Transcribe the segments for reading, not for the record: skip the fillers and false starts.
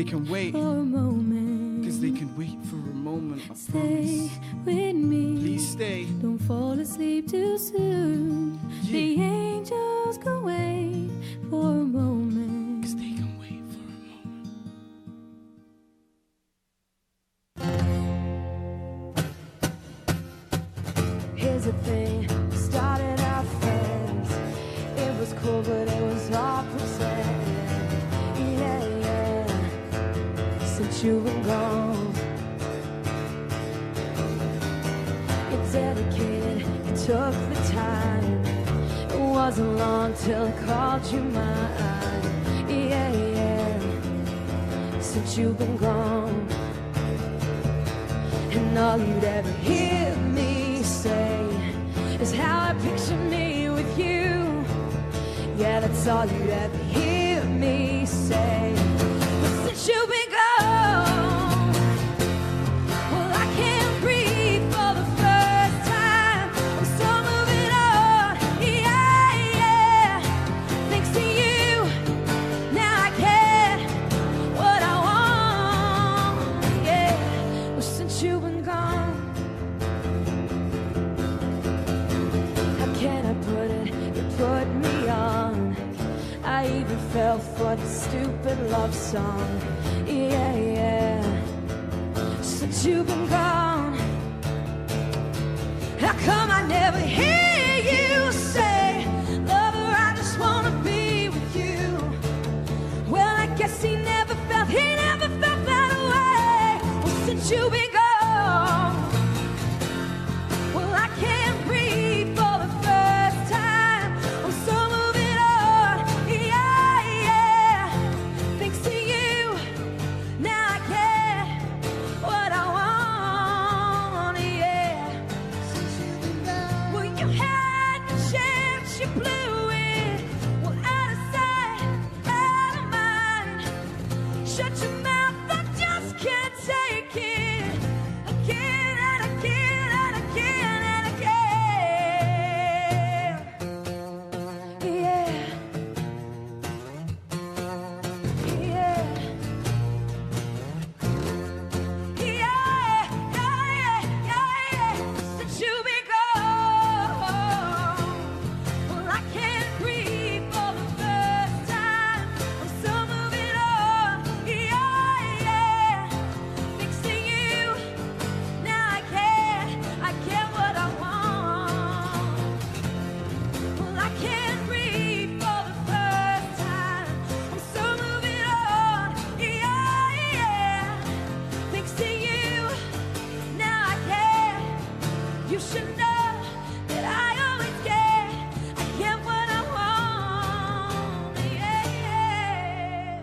they can wait for a moment. Cause they can wait for a moment, I Stay promise. with me. Please stay. Don't fall asleep too soon. Yeah. The angels can wait for a moment. Cause they can wait for a moment. Here's the thing, we started out friends. It was cool, but it was all pretend. Yeah, yeah. Since you've been gone, you're dedicated, you took the time. It wasn't long till I called you mine. Yeah, yeah. Since you've been gone, and all you'd ever hear me say is how I picture me with you. Yeah, that's all you'd ever hear me say. But since you've been gone, well, I can't breathe for the first time. I'm still moving on, yeah, yeah. Thanks to you, now I get what I want, yeah. Well, since you've been gone, how can I put it? You put me on. I even fell for the stupid love song. Yeah, yeah. Since you've been gone, how come I never hear you say, lover, I just wanna be with you? Well, I guess he never felt that way. Well, since you've been gone, well, I can't breathe for the first time. I'm still moving on, yeah, yeah. Thanks to you, now I get what I want, yeah. Well, you had the chance, you blew it. Well, out of sight, out of mind. Shut your mouth, I just can't take it. Again and again and again and again. Yeah. Yeah. Yeah, yeah, yeah. Since you've been gone, well, I can't breathe for the first time. I'm still moving on, yeah, yeah. Thanks to you, now I get what I want. Well, I can't breathe for the first time. I'm still moving on, yeah, yeah. Thanks to you, now I care. You should know that I always get. I get what I want, yeah, yeah.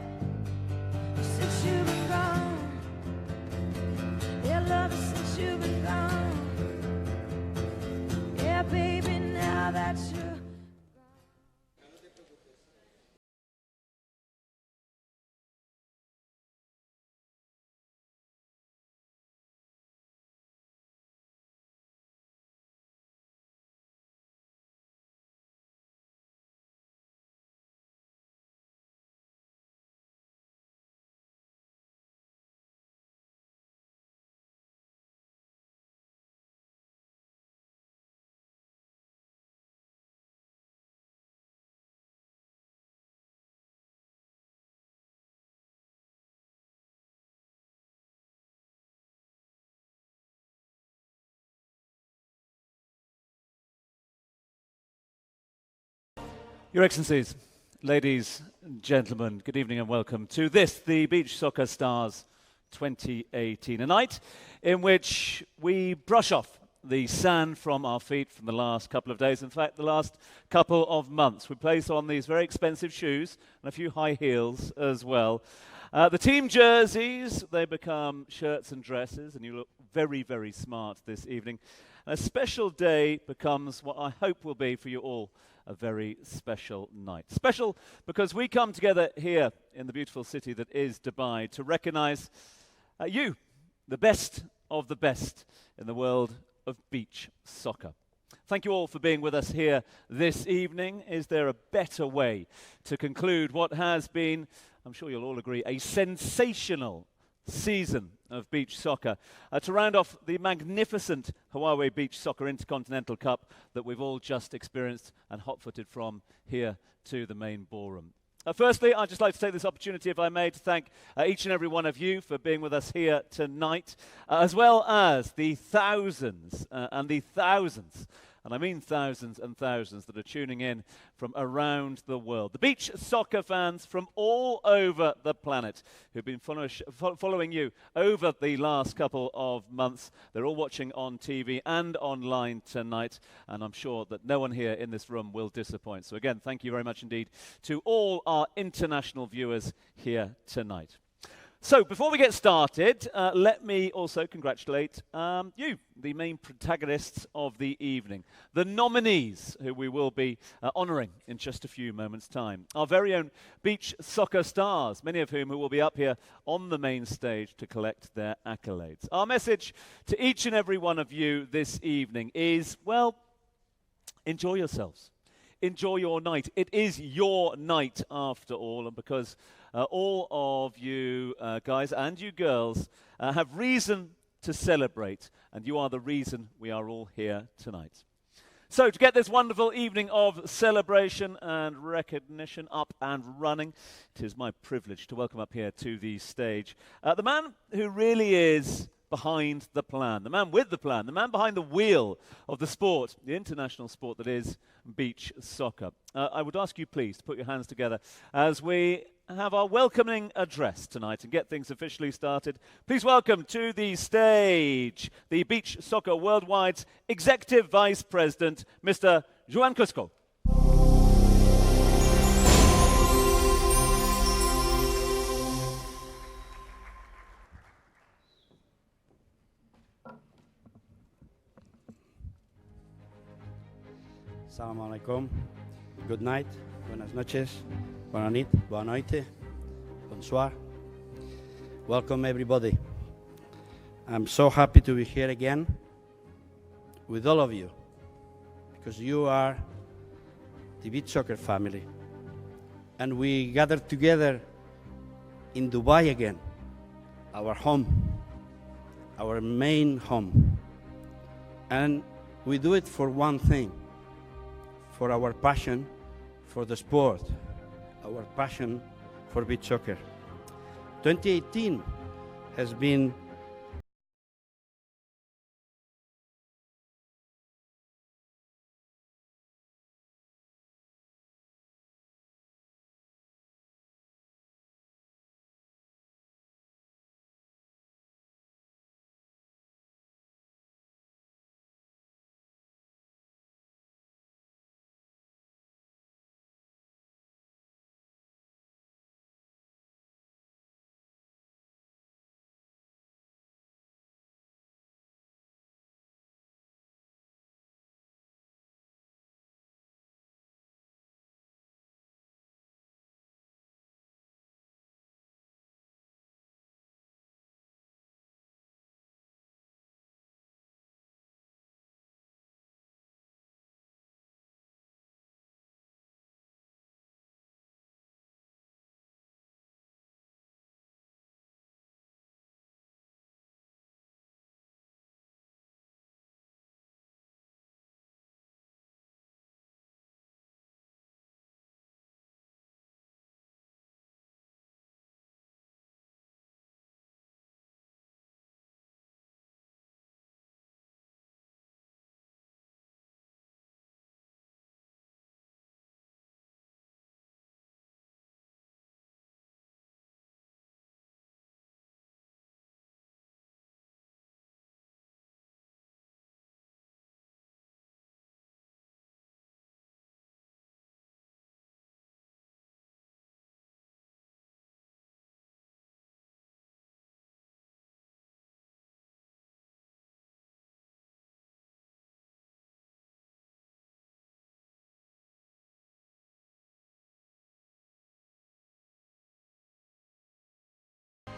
Since you've been gone, yeah, love, since you've been gone, yeah, baby, now that you're Your Excellencies, ladies and gentlemen, good evening and welcome to this, the Beach Soccer Stars 2018. A night in which we brush off the sand from our feet from the last couple of days, in fact, the last couple of months. We place on these very expensive shoes and a few high heels as well. The team jerseys, they become shirts and dresses, and you look very, very smart this evening. A special day becomes what I hope will be for you all a very special night. Special because we come together here in the beautiful city that is Dubai to recognize you, the best of the best in the world of beach soccer. Thank you all for being with us here this evening. Is there a better way to conclude what has been I'm sure you'll all agree, a sensational season of beach soccer to round off the magnificent Hawaii Beach Soccer Intercontinental Cup that we've all just experienced and hot-footed from here to the main ballroom. Firstly, I'd just like to take this opportunity, if I may, to thank each and every one of you for being with us here tonight, as well as the thousands and the thousands, and I mean thousands and thousands, that are tuning in from around the world. The beach soccer fans from all over the planet who've been following you over the last couple of months. They're all watching on TV and online tonight, and I'm sure that no one here in this room will disappoint. So again, thank you very much indeed to all our international viewers here tonight. So, before we get started, let me also congratulate you, the main protagonists of the evening, the nominees who we will be honouring in just a few moments' time. Our very own beach soccer stars, many of whom who will be up here on the main stage to collect their accolades. Our message to each and every one of you this evening is, well, enjoy yourselves. Enjoy your night. It is your night after all, and because all of you guys and you girls have reason to celebrate, and you are the reason we are all here tonight. So to get this wonderful evening of celebration and recognition up and running, it is my privilege to welcome up here to the stage the man who really is behind the plan, the man with the plan, the man behind the wheel of the sport, the international sport that is beach soccer. I would ask you please to put your hands together as we have our welcoming address tonight and get things officially started. Please welcome to the stage the Beach Soccer Worldwide's Executive Vice President, Mr. Juan Cusco. Assalamu alaikum. Good night. Buenas noches. Buenas nit. Boa noite. Bonsoir. Welcome everybody. I'm so happy to be here again with all of you because you are the beach soccer family. And we gathered together in Dubai again, our home, our main home. And we do it for one thing, for our passion for the sport, our passion for beach soccer. 2018 has been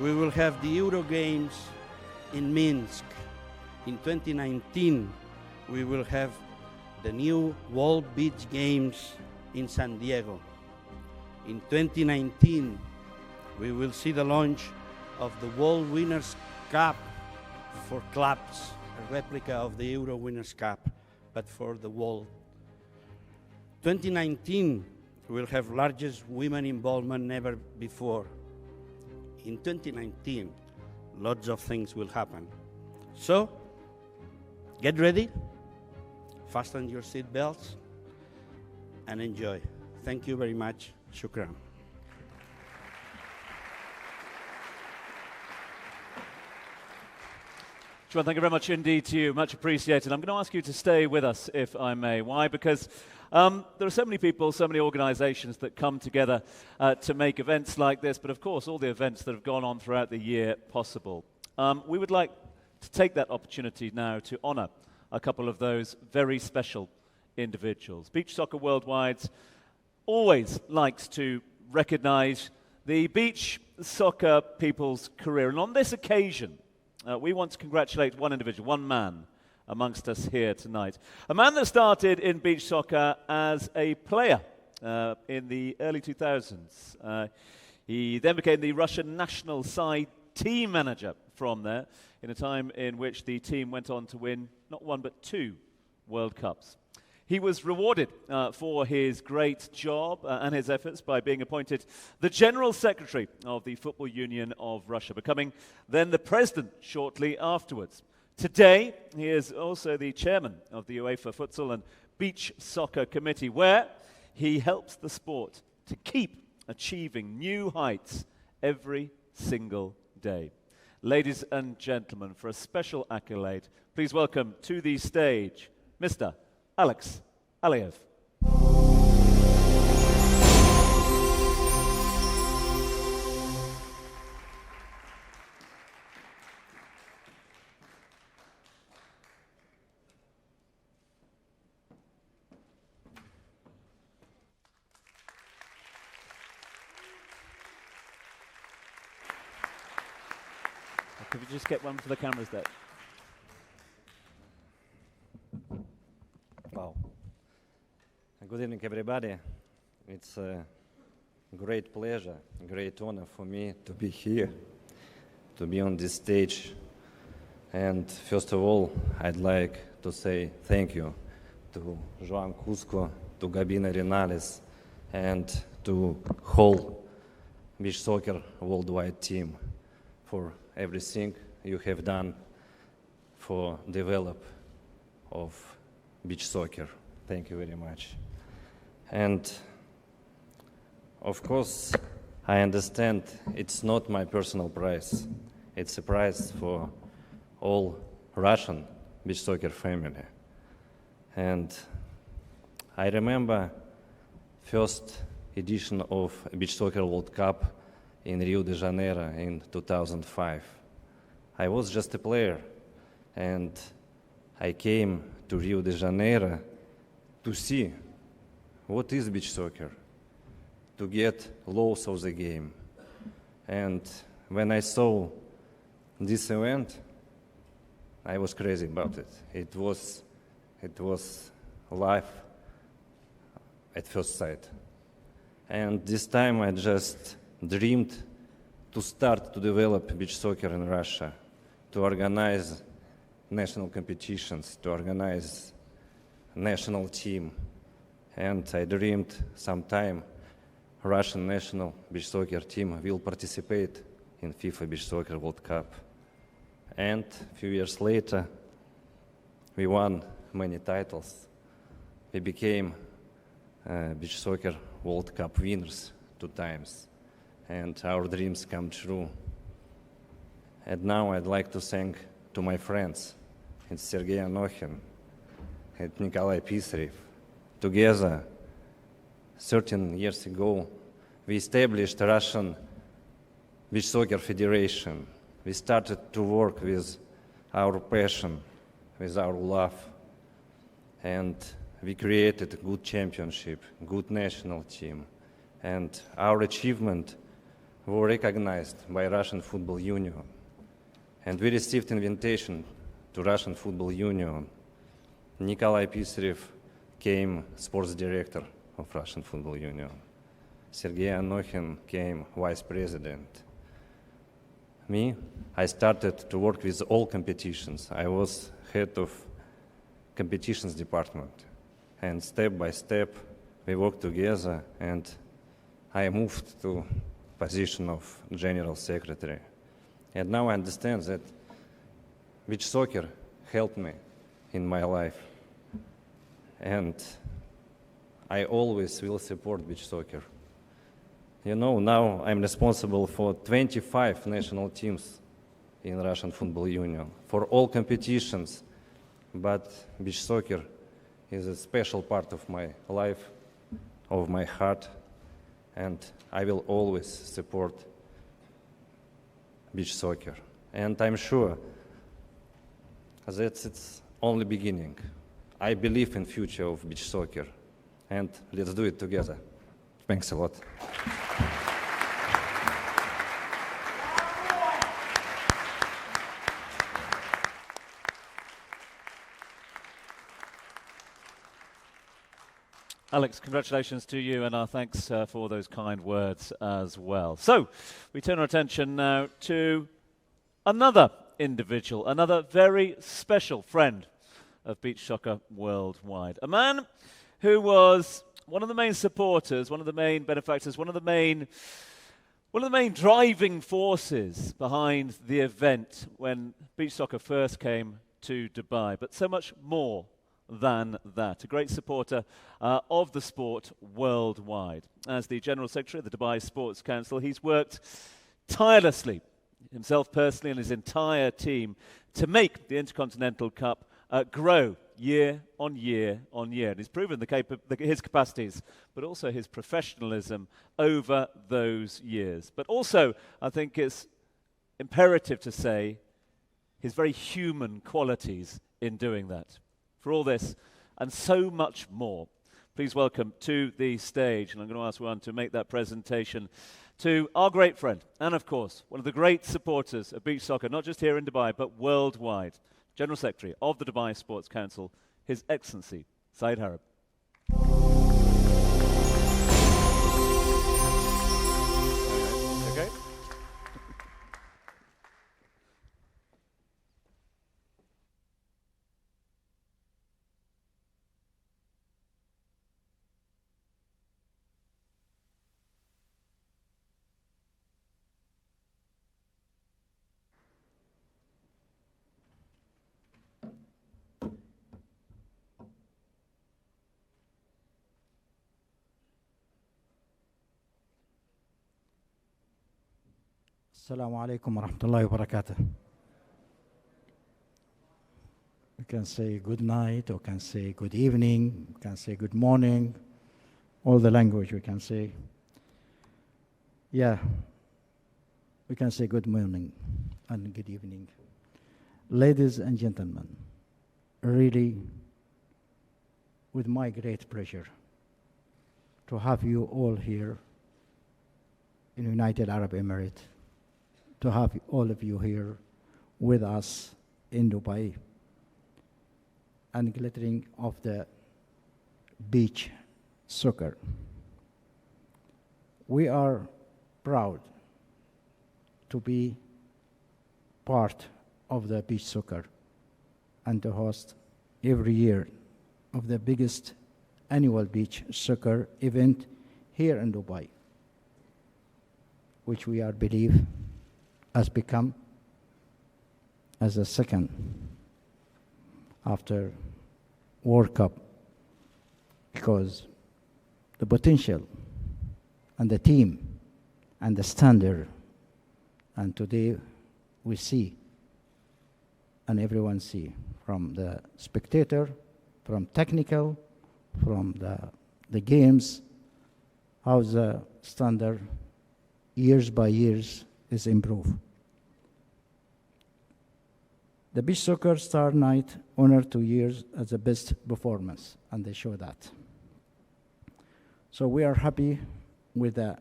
we will have the Euro Games in Minsk. In 2019, we will have the new World Beach Games in San Diego. In 2019, we will see the launch of the World Winners' Cup for clubs, a replica of the Euro Winners' Cup, but for the world. 2019 will have largest women involvement never before. In 2019, lots of things will happen. So, get ready, fasten your seat belts, and enjoy. Thank you very much. Shukran. John, thank you very much indeed to you. Much appreciated. I'm going to ask you to stay with us, if I may. Why? Because there are so many people, so many organizations that come together to make events like this, but of course all the events that have gone on throughout the year possible. We would like to take that opportunity now to honor a couple of those very special individuals. Beach Soccer Worldwide always likes to recognize the beach soccer people's career, and on this occasion, we want to congratulate one individual, one man amongst us here tonight. A man that started in beach soccer as a player in the early 2000s. He then became the Russian national side team manager from there in a time in which the team went on to win not one but 2 World Cups. He was rewarded for his great job and his efforts by being appointed the General Secretary of the Football Union of Russia, becoming then the president shortly afterwards. Today, he is also the chairman of the UEFA Futsal and Beach Soccer Committee, where he helps the sport to keep achieving new heights every single day. Ladies and gentlemen, for a special accolade, please welcome to the stage Mr. Alex Aliyev. Could we just get one for the cameras there? Wow. Good evening, everybody. It's a great pleasure, great honor for me to be here, to be on this stage. And first of all, I'd like to say thank you to Joan Cusco, to Gabina Renales, and to whole beach soccer worldwide team for everything you have done for develop of beach soccer. Thank you very much. And of course, I understand it's not my personal prize. It's a prize for all Russian beach soccer family. And I remember first edition of Beach Soccer World Cup in Rio de Janeiro in 2005. I was just a player, and I came to Rio de Janeiro to see what is beach soccer, to get laws of the game. And when I saw this event, I was crazy about it. It was life at first sight. And this time I just dreamed to start to develop beach soccer in Russia, to organize national competitions, to organize national team. And I dreamed sometime Russian national beach soccer team will participate in FIFA Beach Soccer World Cup. And a few years later, we won many titles. We became Beach Soccer World Cup winners 2 times. And our dreams come true. And now I'd like to thank to my friends, it's Sergei Anokhin and Nikolai Pisarev. Together, 13 years ago, we established Russian Beach Soccer Federation. We started to work with our passion, with our love, and we created a good championship, good national team, and our achievement were recognized by Russian Football Union. And we received invitation to Russian Football Union. Nikolai Pisarev became sports director of Russian Football Union. Sergei Anokhin came vice president. Me, I started to work with all competitions. I was head of competitions department. And step by step, we worked together, and I moved to position of general secretary. And now I understand that beach soccer helped me in my life. And I always will support beach soccer. You know, now I'm responsible for 25 national teams in Russian Football Union, for all competitions, but beach soccer is a special part of my life, of my heart, and I will always support beach soccer. And I'm sure that it's only beginning. I believe in future of beach soccer, and let's do it together. Thanks a lot. Alex, congratulations to you, and our thanks for those kind words as well. So, we turn our attention now to another individual, another very special friend of beach soccer worldwide. A man who was one of the main supporters, one of the main benefactors, one of the main driving forces behind the event when beach soccer first came to Dubai, but so much more than that. A great supporter of the sport worldwide. As the General Secretary of the Dubai Sports Council, he's worked tirelessly, himself personally and his entire team, to make the Intercontinental Cup grow year on year on year. And he's proven his capacities, but also his professionalism over those years. But also, I think it's imperative to say, his very human qualities in doing that. For all this and so much more, please welcome to the stage, and I'm going to ask one to make that presentation, to our great friend, and of course, one of the great supporters of beach soccer, not just here in Dubai, but worldwide, General Secretary of the Dubai Sports Council, His Excellency, Saeed Harab. Okay. Assalamu alaikum wa rahmatullahi wa barakatuh. We can say good night, or can say good evening, we can say good morning, all the language we can say. Yeah, we can say good morning and good evening. Ladies and gentlemen, really, with my great pleasure to have you all here in United Arab Emirates, to have all of you here with us in Dubai and glittering of the beach soccer. We are proud to be part of the beach soccer and to host every year of the biggest annual beach soccer event here in Dubai, which we are believe has become as a second after World Cup, because the potential and the team and the standard, and today we see and everyone see, from the spectator, from technical, from the games, how the standard years by years is improved. The beach soccer star night honored 2 years as the best performance, and they show that. So we are happy with the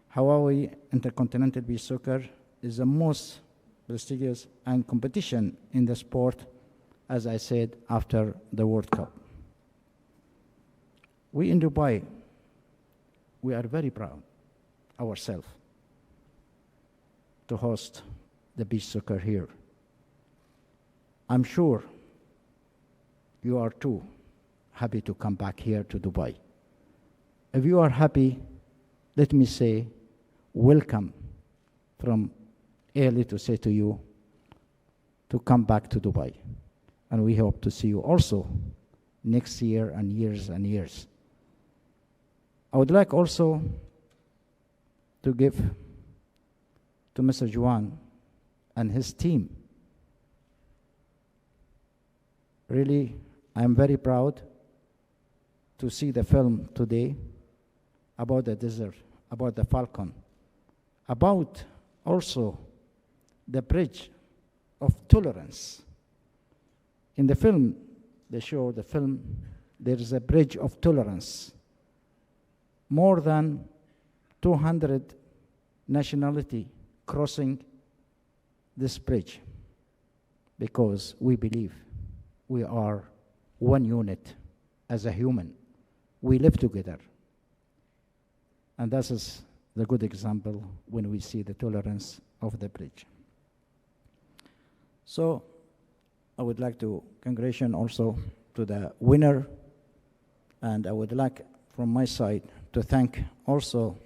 Hawaii Intercontinental Beach Soccer is the most prestigious and competition in the sport, as I said, after the World Cup. We in Dubai we are very proud ourselves to host the beach soccer here. I'm sure you are too happy to come back here to Dubai. If you are happy, let me say welcome from early to say to you to come back to Dubai. And we hope to see you also next year and years and years. I would like also to give to Mr. Juan and his team. Really, I'm very proud to see the film today about the desert, about the Falcon, about also the bridge of tolerance. In the film, they show the film, there is a bridge of tolerance. More than 200 nationality crossing this bridge because we believe we are one unit as a human. We live together. And that is the good example when we see the tolerance of the bridge. So I would like to congratulate also to the winner, and I would like from my side to thank also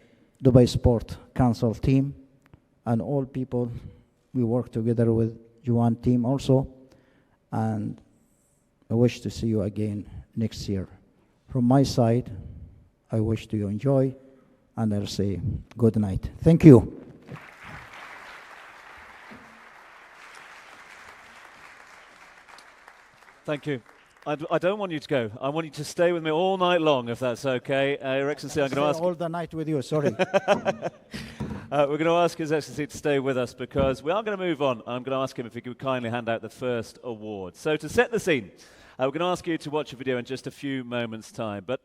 Dubai Sport Council team and all people we work together with Juan team also, and I wish to see you again next year. From my side, I wish to you enjoy, and I'll say good night. Thank you. Thank you. I don't want you to go. I want you to stay with me all night long, if that's okay. Your Excellency, I'm going to ask... all the night with you, sorry. We're going to ask His Excellency to stay with us because we are going to move on. I'm going to ask him if he could kindly hand out the first award. So to set the scene, we're going to ask you to watch a video in just a few moments' time. But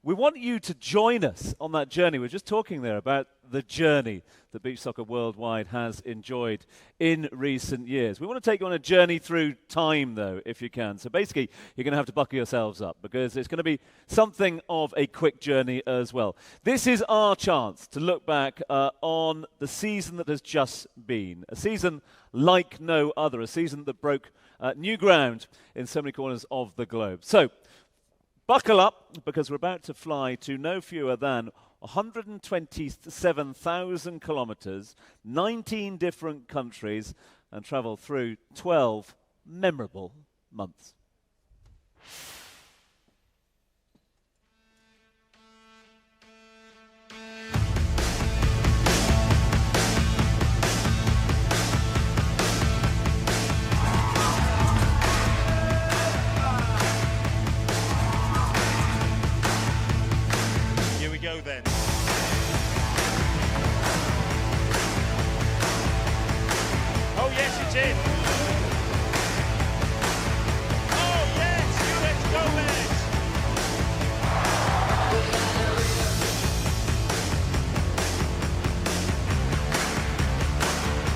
we want you to join us on that journey. We're just talking there about the journey that beach soccer worldwide has enjoyed in recent years. We want to take you on a journey through time, though, if you can. So basically, you're going to have to buckle yourselves up because it's going to be something of a quick journey as well. This is our chance to look back on the season that has just been, a season like no other, a season that broke new ground in so many corners of the globe. So, buckle up, because we're about to fly to no fewer than 127,000 kilometers, 19 different countries, and travel through 12 memorable months. Here we go then. Oh yes, it's in. Oh yes, let's go Gomez.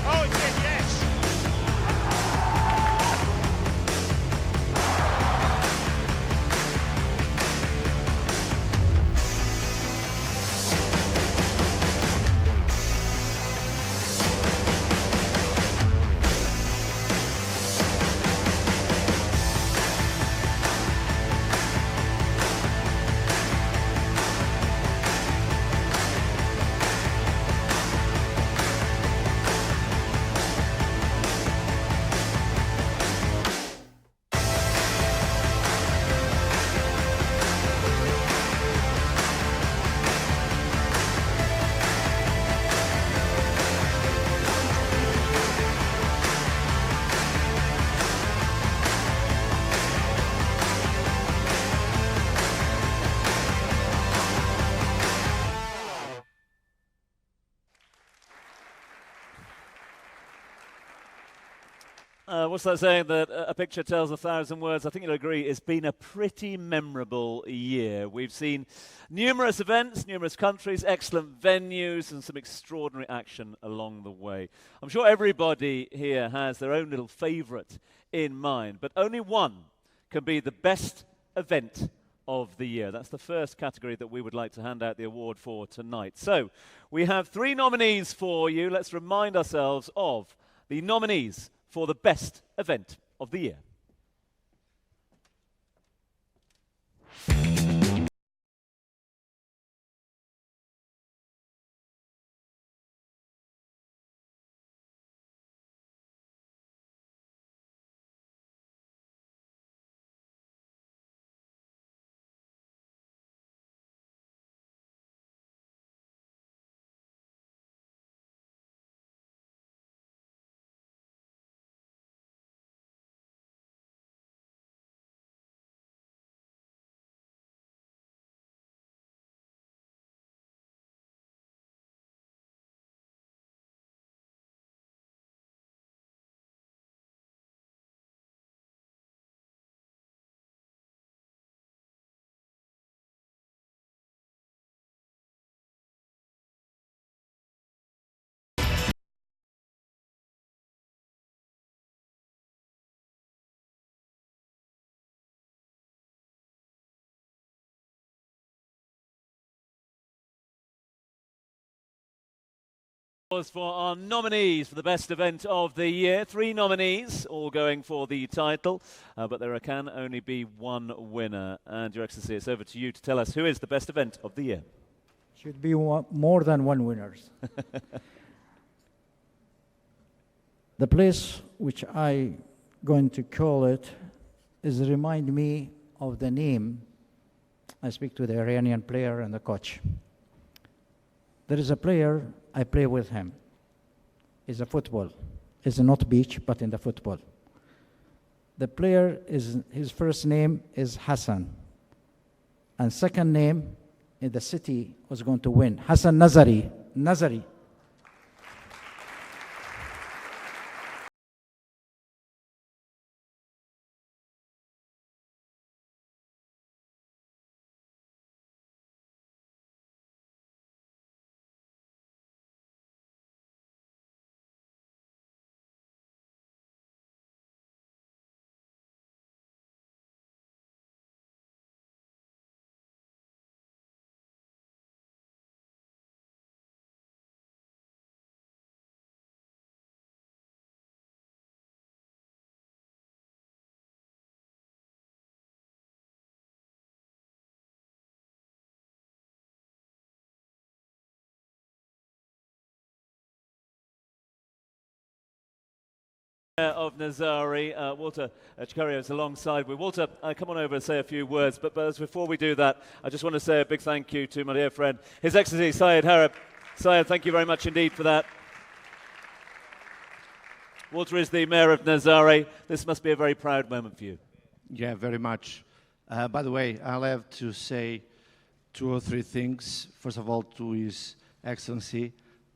Oh, it's in, yes. What's that saying that a picture tells 1,000 words? I think you'll agree it's been a pretty memorable year. We've seen numerous events, numerous countries, excellent venues, and some extraordinary action along the way. I'm sure everybody here has their own little favourite in mind, but only one can be the best event of the year. That's the first category that we would like to hand out the award for tonight. So we have 3 nominees for you. Let's remind ourselves of the nominees for the best event of the year. For our nominees for the best event of the year. 3 nominees, all going for the title, but there can only be one winner. And Your Excellency, it's over to you to tell us who is the best event of the year. Should be more than one winners. The place which I going to call it is remind me of the name. I speak to the Iranian player and the coach. There is a player, I play with him. It's a football. It's not beach, but in the football. The player his first name is Hassan. And second name in the city was going to win. Hassan Nazari. Nazari. Of Nazari, Walter Chikario is alongside with Walter. Come on over and say a few words, but before we do that, I just want to say a big thank you to my dear friend, His Excellency Syed Harib. Syed, thank you very much indeed for that. Walter is the Mayor of Nazari. This must be a very proud moment for you. Yeah, very much. By the way, I'll have to say 2 or 3 things. First of all, to His Excellency,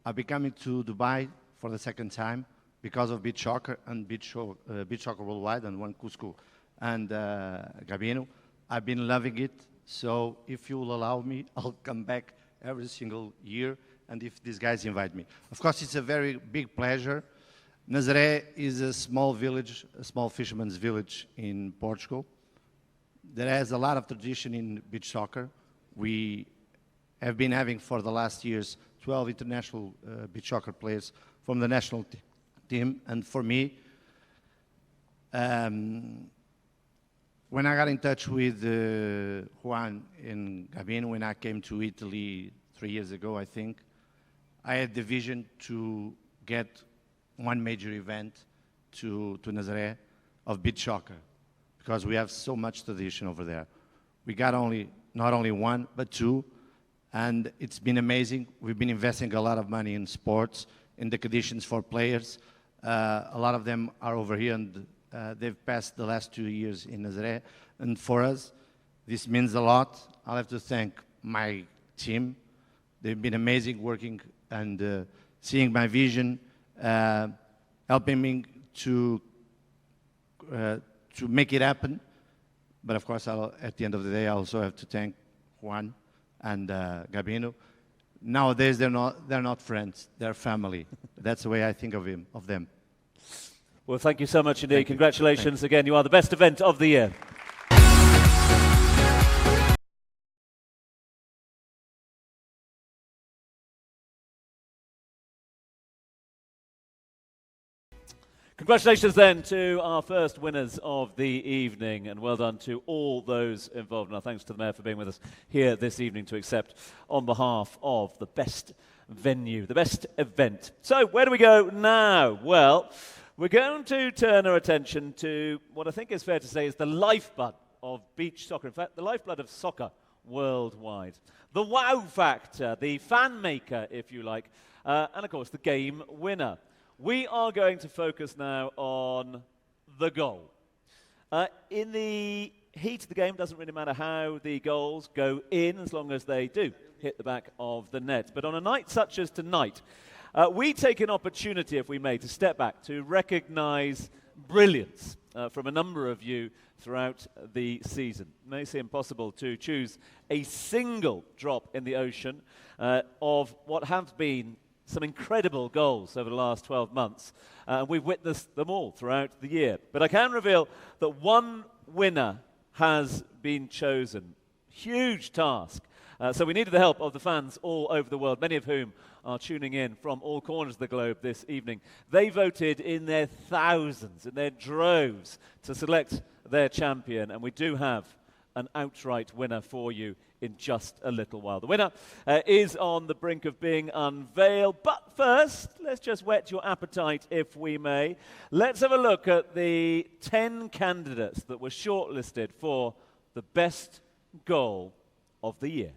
I'll be coming to Dubai for the 2nd time because of beach soccer and beach soccer worldwide and one Cusco and Gabino. I've been loving it, so if you will allow me, I'll come back every single year, and if these guys invite me. Of course, it's a very big pleasure. Nazaré is a small village, a small fisherman's village in Portugal. There has a lot of tradition in beach soccer. We have been having for the last years 12 international beach soccer players from the national team. And for me, when I got in touch with Juan in Gabino, when I came to Italy 3 years ago, I think, I had the vision to get one major event to Nazaré of beach soccer, because we have so much tradition over there. We got not only one, but 2, and it's been amazing. We've been investing a lot of money in sports, in the conditions for players. A lot of them are over here, and they've passed the last 2 years in Nazaré. And for us, this means a lot. I'll have to thank my team. They've been amazing working and seeing my vision, helping me to make it happen. But of course, at the end of the day, I also have to thank Juan and Gabino. Nowadays, they're not friends; they're family. That's the way I think of them. Well, thank you so much indeed. Congratulations again. You are the best event of the year. Congratulations then to our first winners of the evening, and well done to all those involved. And our thanks to the Mayor for being with us here this evening to accept on behalf of the best venue, the best event. So where do we go now? Well, we're going to turn our attention to what I think is fair to say is the lifeblood of beach soccer. In fact, the lifeblood of soccer worldwide. The wow factor, the fan maker, if you like, and of course the game winner. We are going to focus now on the goal. In the heat of the game, doesn't really matter how the goals go in as long as they do hit the back of the net. But on a night such as tonight, we take an opportunity, if we may, to step back, to recognize brilliance from a number of you throughout the season. It may seem impossible to choose a single drop in the ocean of what have been some incredible goals over the last 12 months. We've witnessed them all throughout the year. But I can reveal that one winner has been chosen. Huge task. So we needed the help of the fans all over the world, many of whom are tuning in from all corners of the globe this evening. They voted in their thousands, in their droves, to select their champion, and we do have an outright winner for you in just a little while. The winner is on the brink of being unveiled, but first, let's just whet your appetite, if we may. Let's have a look at the 10 candidates that were shortlisted for the best goal of the year.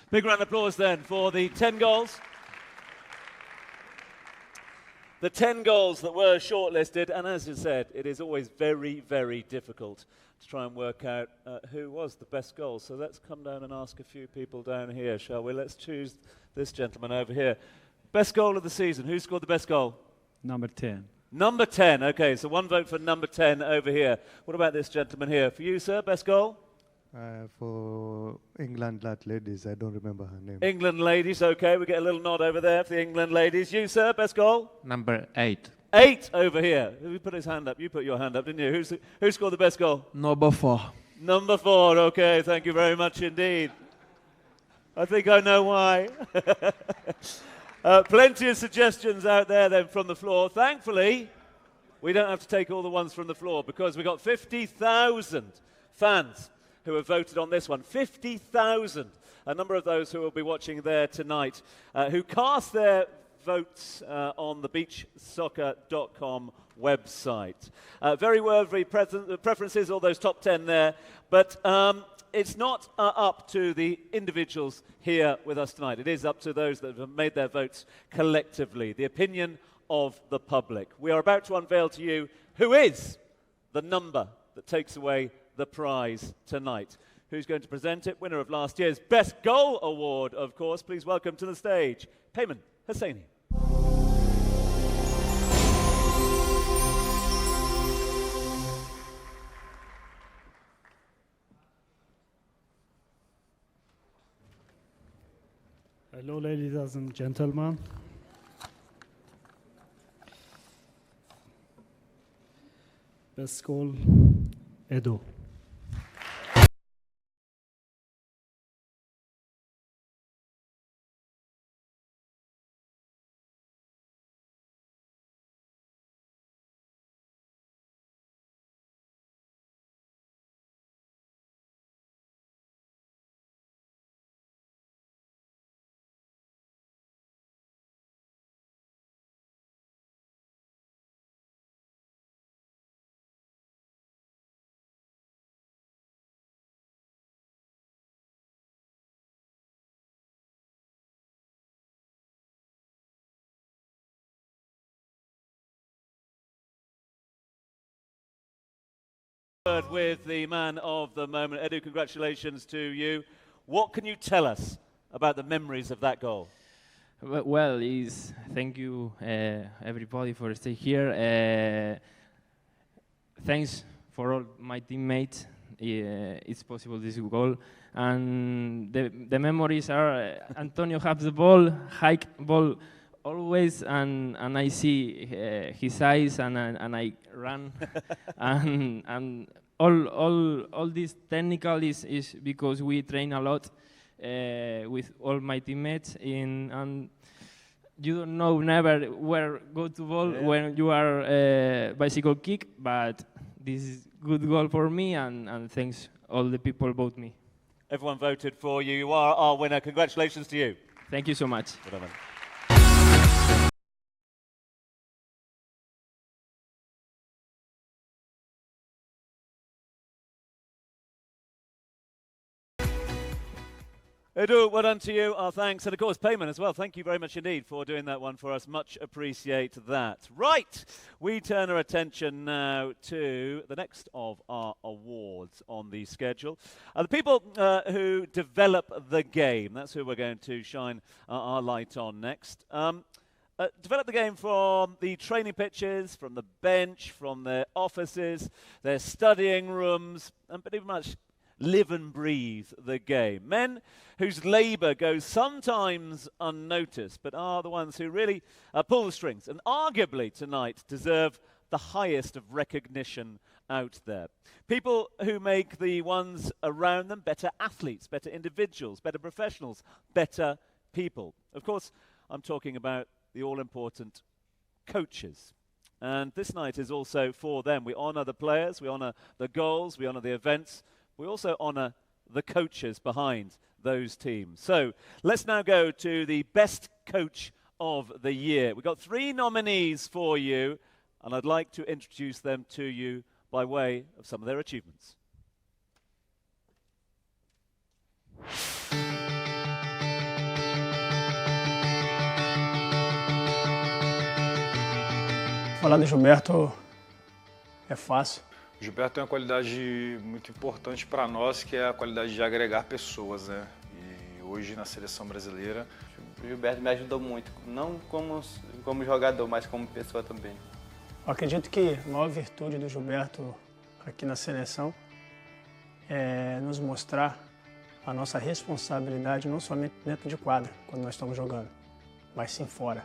Big round of applause then for the 10 goals. The 10 goals that were shortlisted, and as you said, it is always very, very difficult to try and work out who was the best goal. So let's come down and ask a few people down here, shall we? Let's choose this gentleman over here. Best goal of the season. Who scored the best goal? Number 10. Number 10. Okay, so one vote for number 10 over here. What about this gentleman here? For you, sir, best goal? For England ladies, I don't remember her name. England ladies, okay. We get a little nod over there for the England ladies. You, sir, best goal? Number 8. 8 over here. Who put his hand up? You put your hand up, didn't you? Who scored the best goal? Number 4. Number 4, okay. Thank you very much indeed. I think I know why. Plenty of suggestions out there then from the floor. Thankfully, we don't have to take all the ones from the floor because we've got 50,000 fans who have voted on this one. 50,000. A number of those who will be watching there tonight who cast their votes on the beachsoccer.com website. Very worthy preferences, all those top 10 there, but it's not up to the individuals here with us tonight. It is up to those that have made their votes collectively, the opinion of the public. We are about to unveil to you who is the number that takes away the prize tonight. Who's going to present it? Winner of last year's Best Goal Award, of course. Please welcome to the stage, Payman Hosseini. Hello, ladies and gentlemen. Best goal, Edo. With the man of the moment. Edu, congratulations to you. What can you tell us about the memories of that goal? Well, thank you everybody for staying here. Thanks for all my teammates. It's possible this goal. And the memories are Antonio has the ball, hike ball always, and I see his eyes, and I run, and all this technical is because we train a lot with all my teammates, and you don't know never where go to ball when you are bicycle kick, but this is good goal for me, and thanks all the people vote me. Everyone voted for you. You are our winner. Congratulations to you. Thank you so much. Well done. Edu, well done to you. Our thanks. And of course, Payman as well. Thank you very much indeed for doing that one for us. Much appreciate that. Right. We turn our attention now to the next of our awards on the schedule. The people who develop the game. That's who we're going to shine our light on next. Develop the game from the training pitches, from the bench, from their offices, their studying rooms, and pretty much live and breathe the game. Men whose labour goes sometimes unnoticed, but are the ones who really pull the strings, and arguably tonight deserve the highest of recognition out there. People who make the ones around them better athletes, better individuals, better professionals, better people. Of course, I'm talking about the all-important coaches. And this night is also for them. We honour the players, we honour the goals, we honour the events. We also honour the coaches behind those teams. So let's now go to the best coach of the year. We've got 3 nominees for you, and I'd like to introduce them to you by way of some of their achievements. Falar do Gilberto é fácil. O Gilberto tem uma qualidade muito importante para nós, que é a qualidade de agregar pessoas, né? E hoje na seleção brasileira... O Gilberto me ajudou muito, não como jogador, mas como pessoa também. Eu acredito que a maior virtude do Gilberto aqui na seleção é nos mostrar a nossa responsabilidade, não somente dentro de quadra, quando nós estamos jogando, mas sim fora.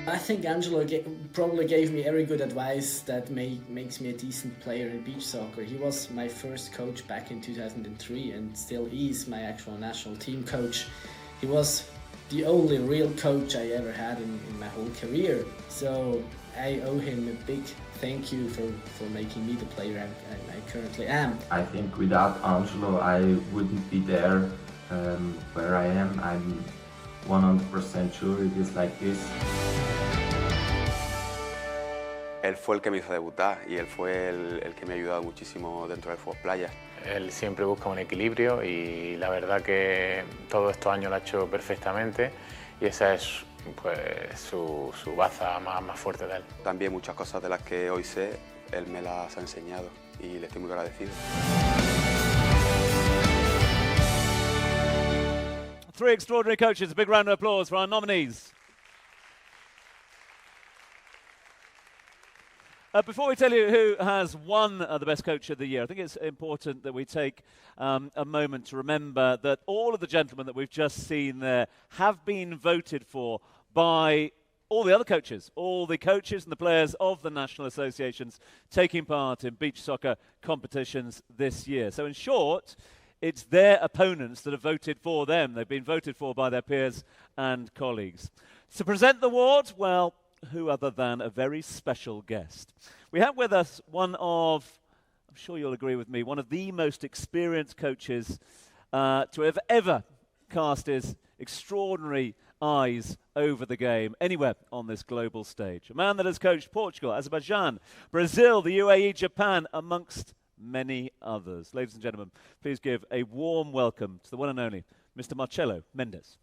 I think Angelo probably gave me very good advice that makes me a decent player in beach soccer. He was my first coach back in 2003 and still is my actual national team coach. He was the only real coach I ever had in my whole career. So I owe him a big thank you for making me the player I currently am. I think without Angelo I wouldn't be there where I am. I'm 100% sure it is like this. Él fue el que me hizo debutar y él fue el que me ha ayudado muchísimo dentro del fútbol playa. Él siempre busca un equilibrio y la verdad que todos estos años lo ha hecho perfectamente y esa es pues, su baza más fuerte de él. También muchas cosas de las que hoy sé, él me las ha enseñado y le estoy muy agradecido. Three extraordinary coaches. A big round of applause for our nominees. Before we tell you who has won the Best Coach of the Year, I think it's important that we take a moment to remember that all of the gentlemen that we've just seen there have been voted for by all the other coaches, all the coaches and the players of the national associations taking part in beach soccer competitions this year. So in short, it's their opponents that have voted for them. They've been voted for by their peers and colleagues. To present the award, well, who other than a very special guest. We have with us one of, I'm sure you'll agree with me, one of the most experienced coaches to have ever cast his extraordinary eyes over the game anywhere on this global stage. A man that has coached Portugal, Azerbaijan, Brazil, the UAE, Japan, amongst many others. Ladies and gentlemen, please give a warm welcome to the one and only Mr. Marcelo Mendes.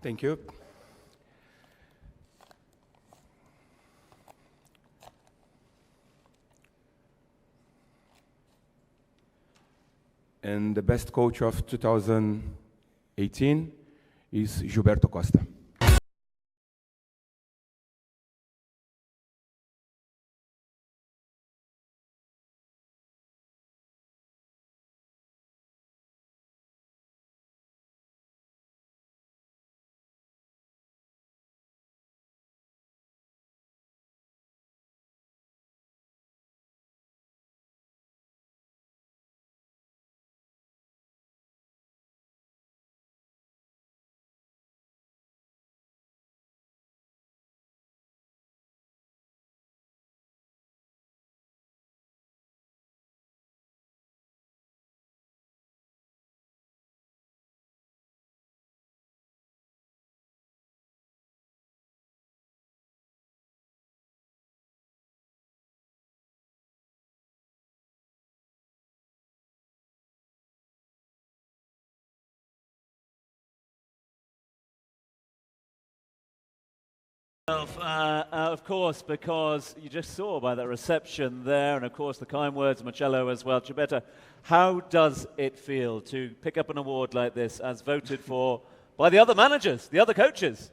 Thank you. And the best coach of 2018 is Gilberto Costa. Of course, because you just saw by that reception there, and of course the kind words of Marcelo as well. Gilberto, how does it feel to pick up an award like this as voted for by the other managers, the other coaches?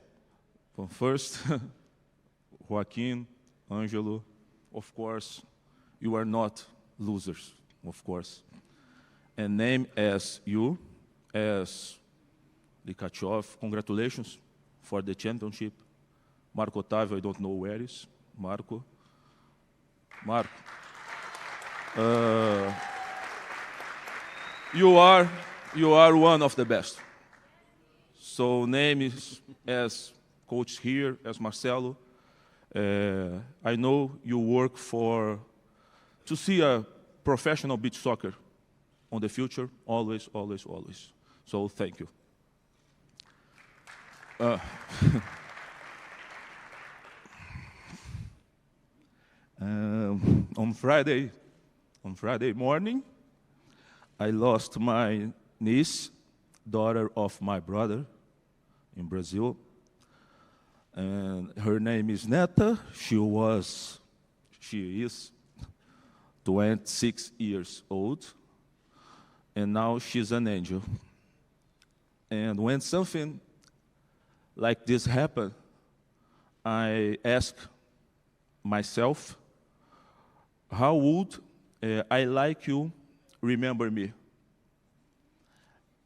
Well, first, Joaquin, Angelo, of course, you are not losers, of course. And name as you, as Likachov, congratulations for the championship. Marco Otávio, I don't know where is. Marco. You are one of the best. So name is as coach here, as Marcelo. I know you work to see a professional beach soccer on the future, always, always, always. So thank you. On Friday morning, I lost my niece, daughter of my brother in Brazil. And her name is Neta. She is 26 years old. And now she's an angel. And when something like this happened, I asked myself, how would I like you remember me?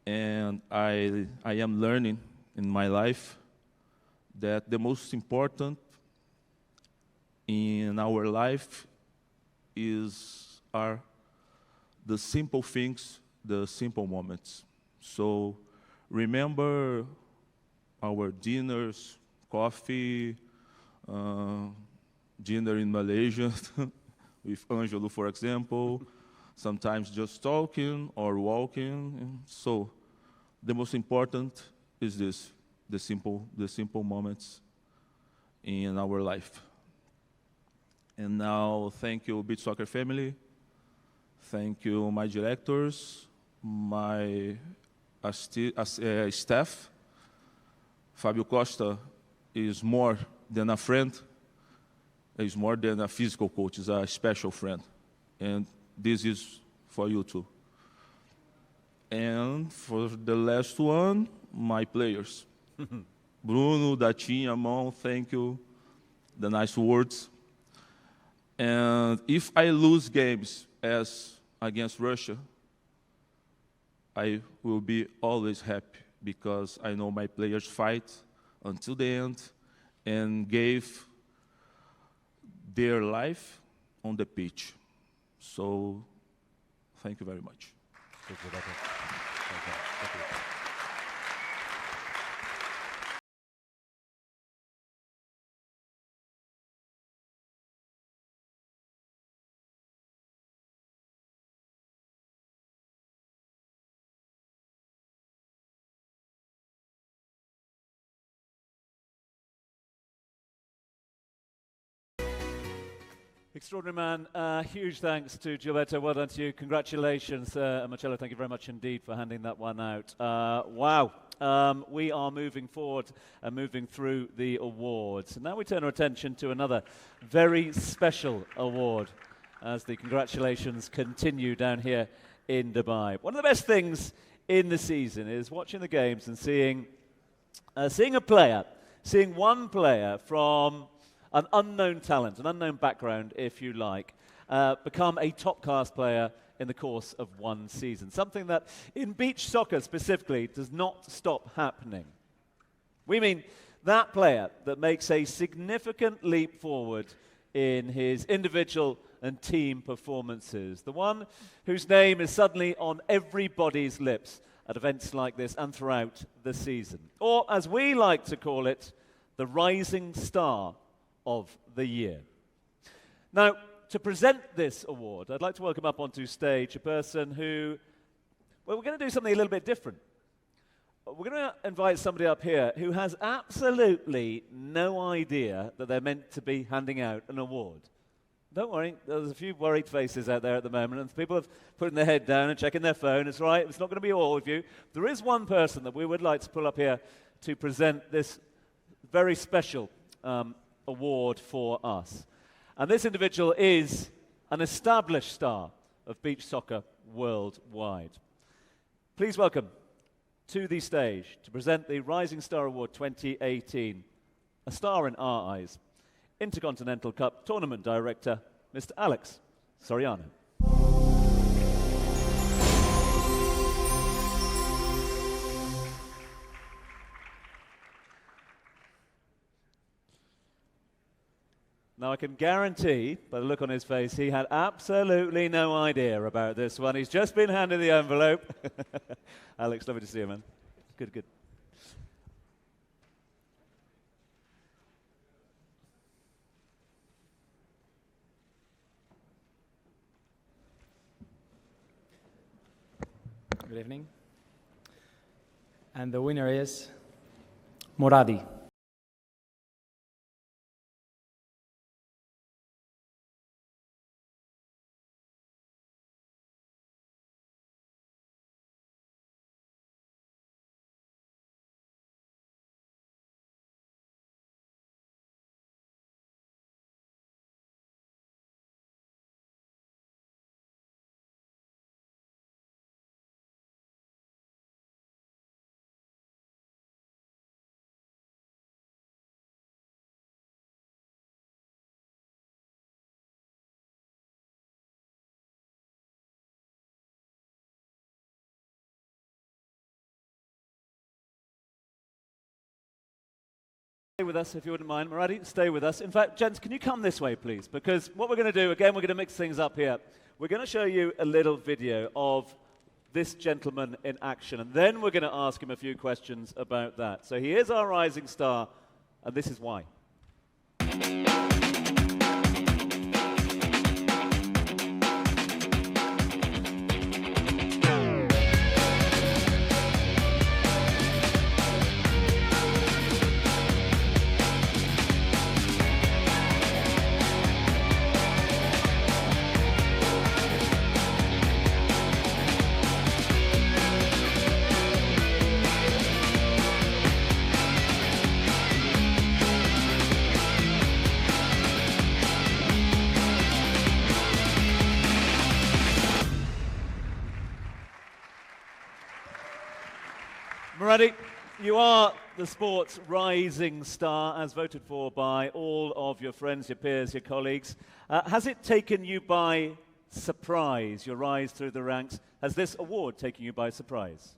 And I am learning in my life that the most important in our life are the simple things, the simple moments. So remember our dinners, coffee, dinner in Malaysia with Angelo, for example, sometimes just talking or walking. So the most important is this, the simple moments in our life. And now, thank you, Beach Soccer family. Thank you, my directors, my staff. Fabio Costa is more than a friend. He's more than a physical coach. He's a special friend. And this is for you too. And for the last one, my players. Bruno, Datinha, Mão, thank you. The nice words. And if I lose games as against Russia, I will be always happy because I know my players fight until the end and gave their life on the pitch. So, thank you very much. Thank you. Extraordinary man. Huge thanks to Gilberto. Well done to you. Congratulations. Marcello, thank you very much indeed for handing that one out. Wow. We are moving forward and moving through the awards. And now we turn our attention to another very special award as the congratulations continue down here in Dubai. One of the best things in the season is watching the games and seeing one player from an unknown talent, an unknown background, if you like, become a top-class player in the course of one season. Something that, in beach soccer specifically, does not stop happening. We mean that player that makes a significant leap forward in his individual and team performances. The one whose name is suddenly on everybody's lips at events like this and throughout the season. Or, as we like to call it, the rising star of the year. Now, to present this award, I'd like to welcome up onto stage a person who, well, we're going to do something a little bit different. We're going to invite somebody up here who has absolutely no idea that they're meant to be handing out an award. Don't worry, there's a few worried faces out there at the moment, and people are putting their head down and checking their phone. It's right, it's not going to be all of you. There is one person that we would like to pull up here to present this very special award for us. And this individual is an established star of beach soccer worldwide. Please welcome to the stage to present the Rising Star Award 2018, a star in our eyes, Intercontinental Cup Tournament Director, Mr. Alex Soriano. Now, I can guarantee, by the look on his face, he had absolutely no idea about this one. He's just been handed the envelope. Alex, lovely to see you, man. Good, good. Good evening. And the winner is Moradi. with us, if you wouldn't mind. Muradi, stay with us. In fact, gents, can you come this way, please? Because what we're going to do, again, we're going to mix things up here. We're going to show you a little video of this gentleman in action, and then we're going to ask him a few questions about that. So he is our rising star, and this is why. Muradi, you are the sport's rising star, as voted for by all of your friends, your peers, your colleagues. Has it taken you by surprise, your rise through the ranks? Has this award taken you by surprise?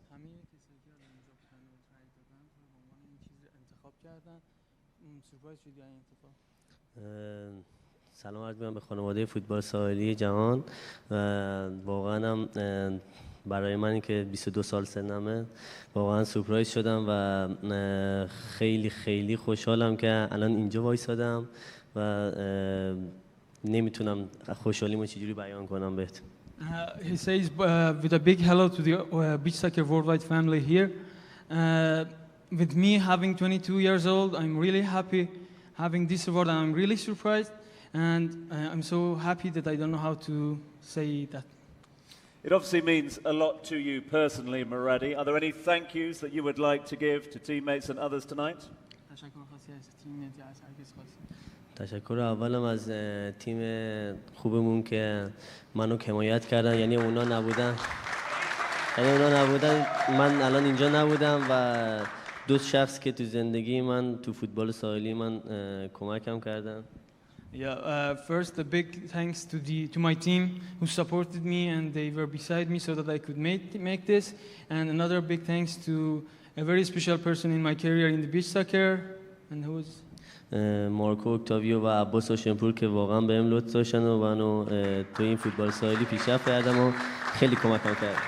سلام عرض می‌کنم به خانواده فوتبال ساحلی جهان و واقعا هم برای من که 22 سال سنمه واقعا سورپرایز شدم و خیلی خیلی خوشحالم که الان اینجا وایسادم و نمیتونم خوشحالیمو چجوری بیان کنم بهت. He says with a big hello to the Beach Soccer Worldwide family here. With me having 22 years old, I'm really happy having this award and I'm really surprised. And I'm so happy that I don't know how to say that. It obviously means a lot to you personally, Muradi. Are there any thank yous that you would like to give to teammates and others tonight? تشکر اولم از تیم خوبمون که منو حمایت کردن، یعنی اونا نبودن من الان اینجا نبودم و دو شخص که تو زندگی من تو فوتبال ساحلی من کمکم کردن. Yeah, first a big thanks to my team who supported me and they were beside me so that I could make this, and another big thanks to a very special person in my career in the beach soccer, and who is مارکو اکتاویو و عباس هاشمپور که واقعا بهم لطف داشتن و منو تو این فوتبال ساحلی پیشرفت کردم و خیلی کمکم کردن.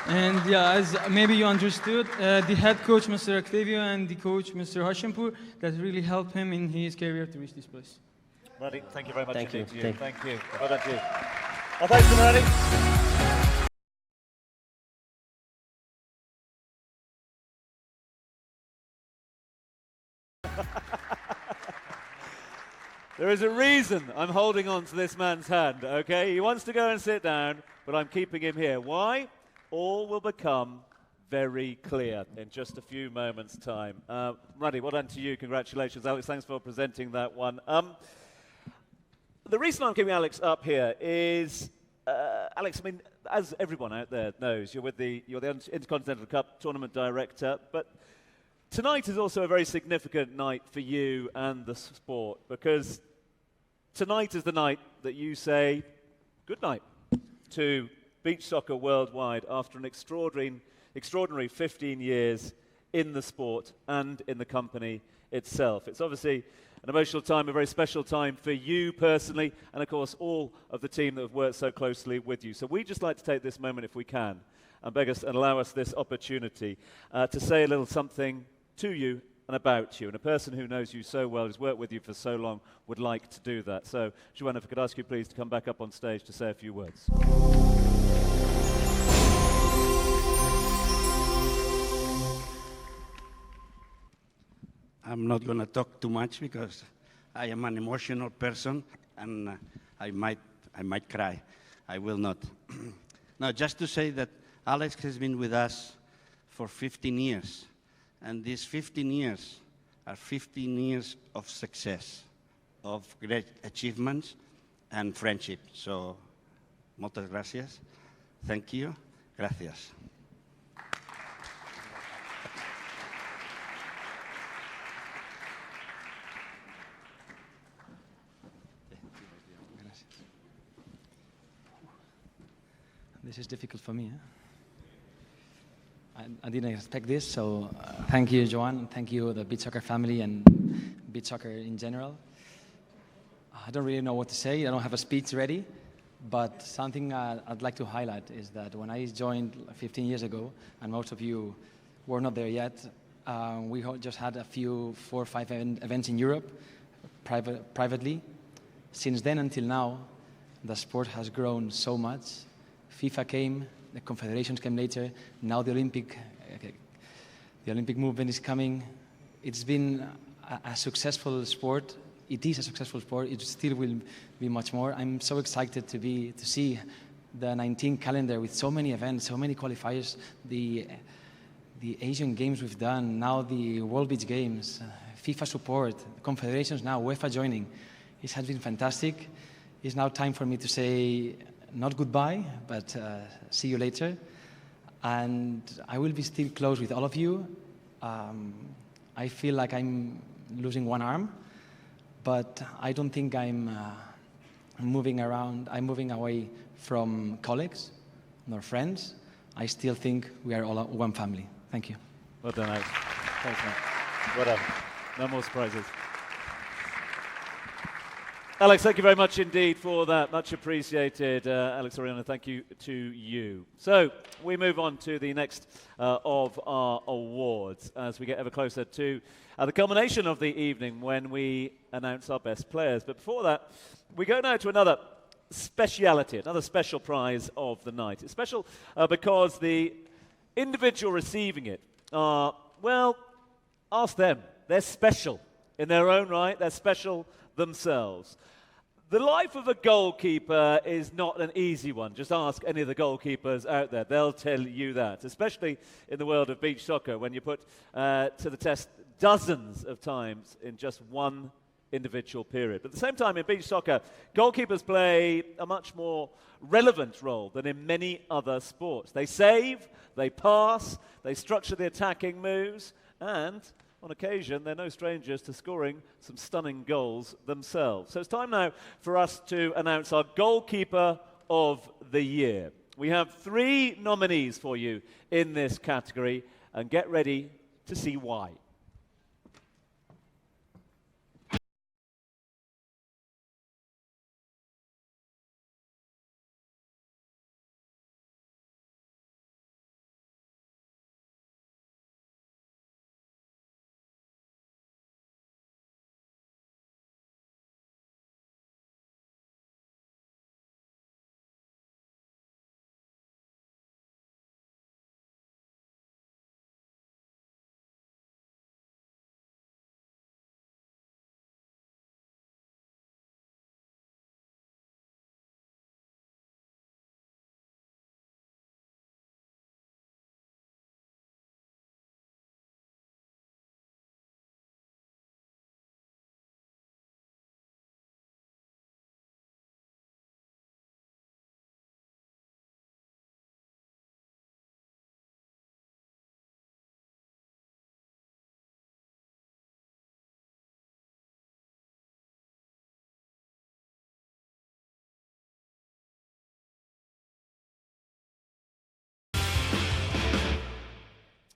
And yeah, as maybe you understood, the head coach Mr. Octavio and the coach Mr. Hashimpur that really helped him in his career to reach this place. Muradi, thank you very much indeed to you. Thank you. Well done to you. Well, thanks to Muradi. There is a reason I'm holding on to this man's hand, okay? He wants to go and sit down, but I'm keeping him here. Why? All will become very clear in just a few moments' time. Muradi, well done to you. Congratulations. Alex, thanks for presenting that one. The reason I'm keeping Alex up here is, Alex, I mean, as everyone out there knows, you're the Intercontinental Cup Tournament Director, but tonight is also a very significant night for you and the sport, because tonight is the night that you say good night to beach soccer worldwide after an extraordinary 15 years in the sport and in the company itself. It's obviously an emotional time, a very special time for you personally, and of course all of the team that have worked so closely with you. So we'd just like to take this moment, if we can, and beg us and allow us this opportunity to say a little something to you and about you. And a person who knows you so well, who's worked with you for so long, would like to do that. So, Joanna, if I could ask you please to come back up on stage to say a few words. I'm not going to talk too much because I am an emotional person and I might cry. I will not. Now, just to say that Alex has been with us for 15 years, and these 15 years are 15 years of success, of great achievements and friendship. So, muchas gracias. Thank you. Gracias. This is difficult for me. I didn't expect this, so thank you, Joan, and thank you, the beach soccer family and beach soccer in general. I don't really know what to say. I don't have a speech ready, but something I'd like to highlight is that when I joined 15 years ago, and most of you were not there yet, we just had a few 4 or 5 events in Europe, privately. Since then until now, the sport has grown so much. FIFA came, the confederations came later, now the Olympic movement is coming. It's been a successful sport. It is a successful sport. It still will be much more. I'm so excited to see the 19 calendar with so many events, so many qualifiers, the Asian Games we've done, now the World Beach Games, FIFA support, confederations now, UEFA joining. It has been fantastic. It's now time for me to say not goodbye, but see you later. And I will be still close with all of you. I feel like I'm losing one arm, but I don't think I'm moving away from colleagues nor friends. I still think we are all one family. Thank you. Well done, Alex. Thanks, man. Well done. No more surprises. Alex, thank you very much indeed for that. Much appreciated. Alex Oriana, thank you to you. So we move on to the next of our awards as we get ever closer to the culmination of the evening when we announce our best players. But before that, we go now to another speciality, another special prize of the night. It's special because the individual receiving it are, well, ask them. They're special in their own right. They're special themselves. The life of a goalkeeper is not an easy one. Just ask any of the goalkeepers out there. They'll tell you that, especially in the world of beach soccer when you put to the test dozens of times in just one individual period. But at the same time, in beach soccer, goalkeepers play a much more relevant role than in many other sports. They save, they pass, they structure the attacking moves, and on occasion, they're no strangers to scoring some stunning goals themselves. So it's time now for us to announce our Goalkeeper of the Year. We have 3 nominees for you in this category, and get ready to see why.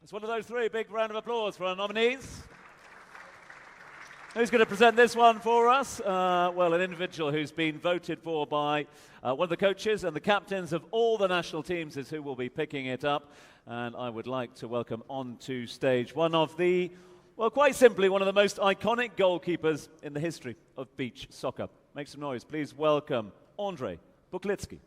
It's one of those 3. Big round of applause for our nominees. Who's going to present this one for us? Well, an individual who's been voted for by one of the coaches and the captains of all the national teams is who will be picking it up. And I would like to welcome onto stage one of the, well, quite simply, one of the most iconic goalkeepers in the history of beach soccer. Make some noise. Please welcome Andrzej Buklitsky.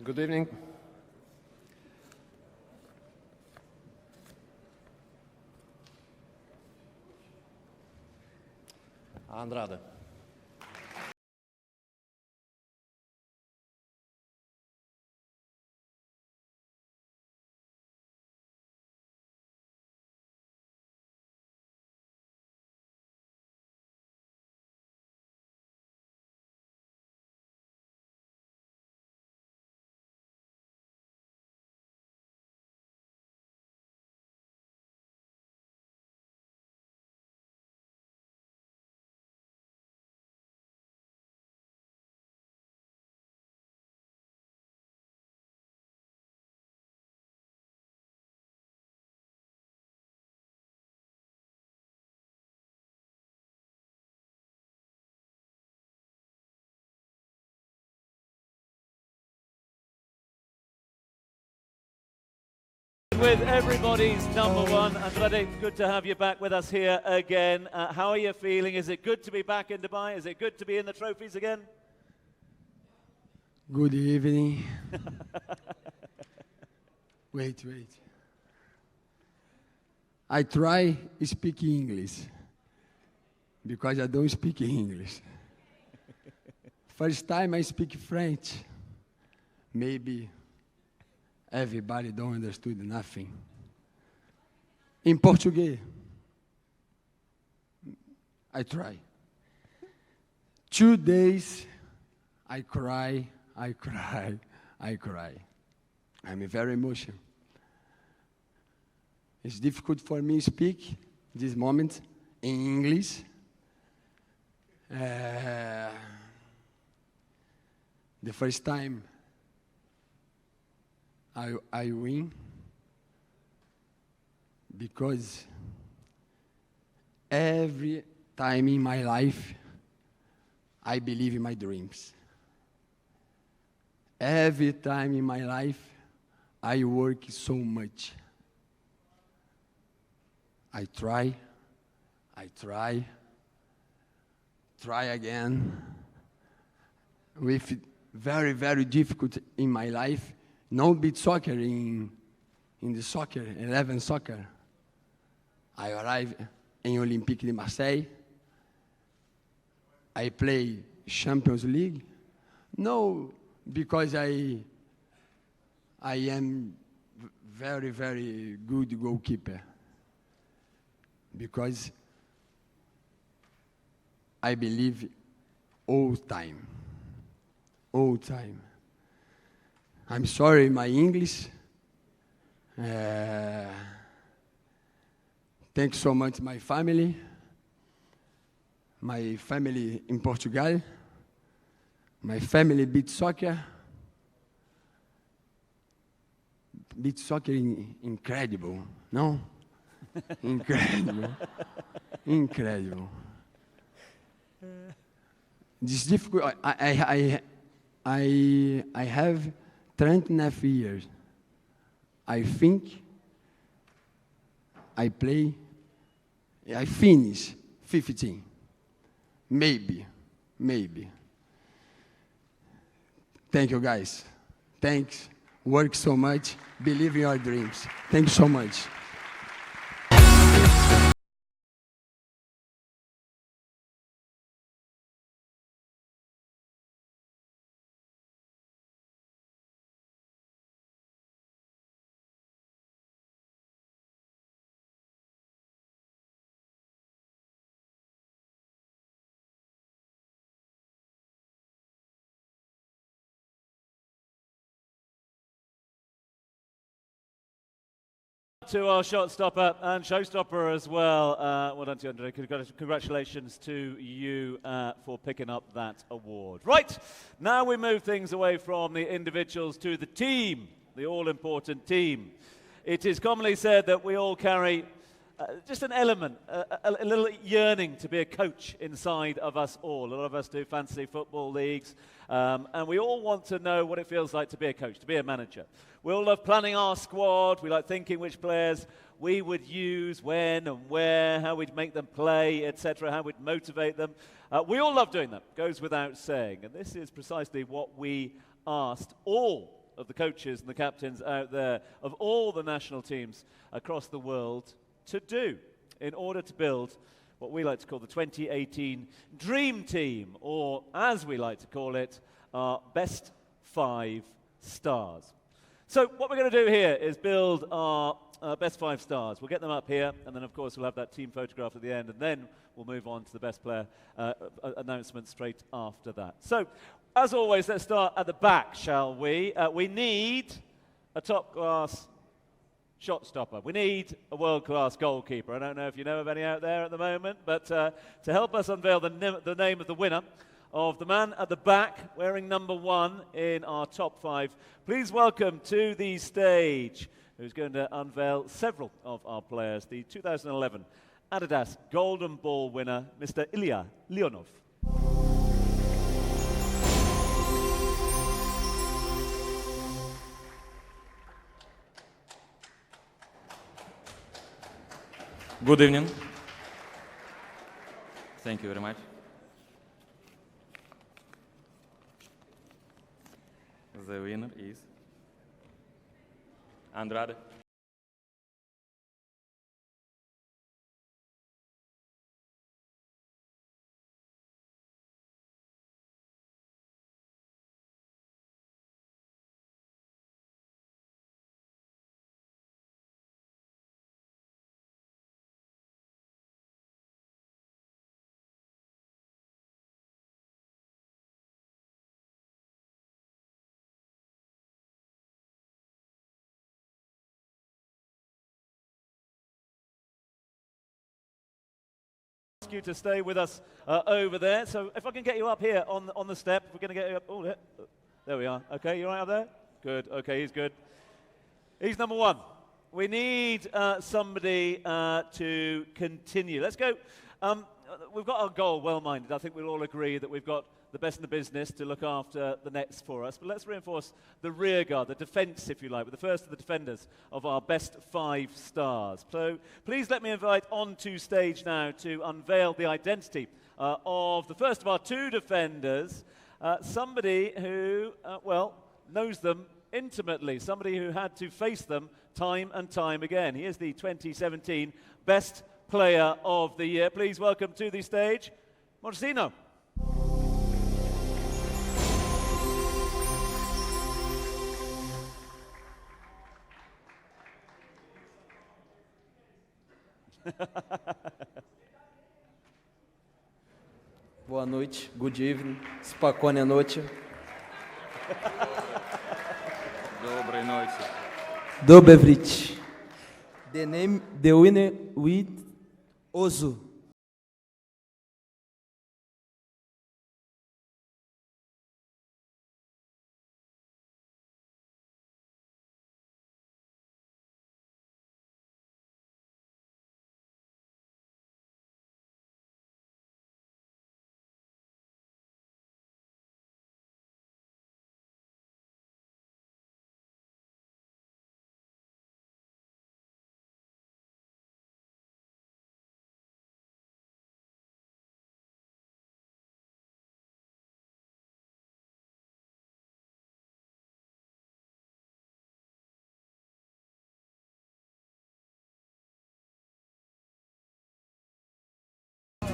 Good evening. Andrade. With everybody's number one, Andrade, good to have you back with us here again. How are you feeling? Is it good to be back in Dubai? Is it good to be in the trophies again? Good evening. Wait. I try speak English because I don't speak English. First time I speak French, maybe everybody don't understood nothing. In Portuguese, I try. 2 days, I cry. I'm very emotional. It's difficult for me to speak this moment in English. The first time I win because every time in my life I believe in my dreams. Every time in my life I work so much. I try again. With very, very difficult in my life. No beat soccer in the soccer, 11 soccer. I arrived in Olympique de Marseille. I play Champions League. No, because I am very, very good goalkeeper. Because I believe all time. I'm sorry, my English. Thanks so much, my family in Portugal, my family beat soccer. Beat soccer incredible, no? Incredible. This difficult. I have 39 years. I think I finish 15. Maybe. Thank you, guys. Thanks. Work so much. Believe in your dreams. Thank you so much. To our shot stopper and showstopper as well. Well done to you, Andre. Congratulations to you for picking up that award. Right, now we move things away from the individuals to the team, the all-important team. It is commonly said that we all carry just an element, a little yearning to be a coach inside of us all. A lot of us do fantasy football leagues, and we all want to know what it feels like to be a coach, to be a manager. We all love planning our squad. We like thinking which players we would use, when and where, how we'd make them play, etc., how we'd motivate them. We all love doing that, goes without saying. And this is precisely what we asked all of the coaches and the captains out there of all the national teams across the world to do in order to build what we like to call the 2018 Dream Team, or as we like to call it, our best 5 stars. So what we're going to do here is build our best 5 stars. We'll get them up here, and then of course we'll have that team photograph at the end, and then we'll move on to the best player announcement straight after that. So as always, let's start at the back, shall we? We need a top-class shot stopper. We need a world-class goalkeeper. I don't know if you know of any out there at the moment, but to help us unveil the name of the winner, of the man at the back wearing number 1 in our top 5, please welcome to the stage, who's going to unveil several of our players, the 2011 Adidas Golden Ball winner, Mr. Ilya Leonov. Good evening. Thank you very much. The winner is Andrade. Ask you to stay with us over there. So if I can get you up here on the step, we're going to get you up. Oh, there we are. Okay, you all right up there? Good. Okay, he's good. He's number one. We need somebody to continue. Let's go. We've got our goal well-minded. I think we'll all agree that we've got the best in the business to look after the nets for us. But let's reinforce the rear guard, the defence, if you like, with the first of the defenders of our best 5 stars. So please let me invite onto stage now to unveil the identity of the first of our 2 defenders, somebody who, well, knows them intimately, somebody who had to face them time and time again. He is the 2017 Best Player of the Year. Please welcome to the stage, Morcino. Boa noite, good evening, spokojnej noite. Доброй ночи. Dobry vrit. The name, the winner with Ozu.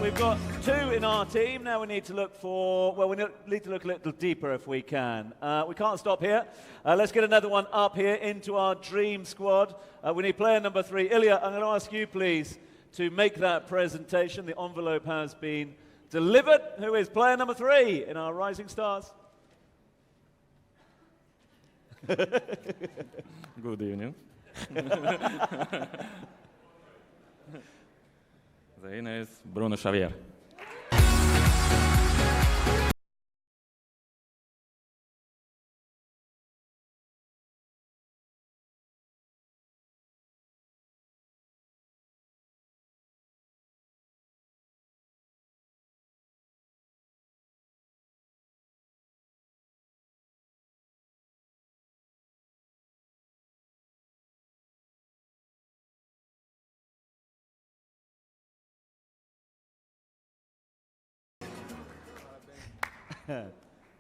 We've got 2 in our team. Now we need to look for, well, we need to look a little deeper if we can. We can't stop here. Let's get another one up here into our dream squad. We need player number 3. Ilya, I'm going to ask you, please, to make that presentation. The envelope has been delivered. Who is player number 3 in our Rising Stars? Good evening. The winner is Bruno Xavier.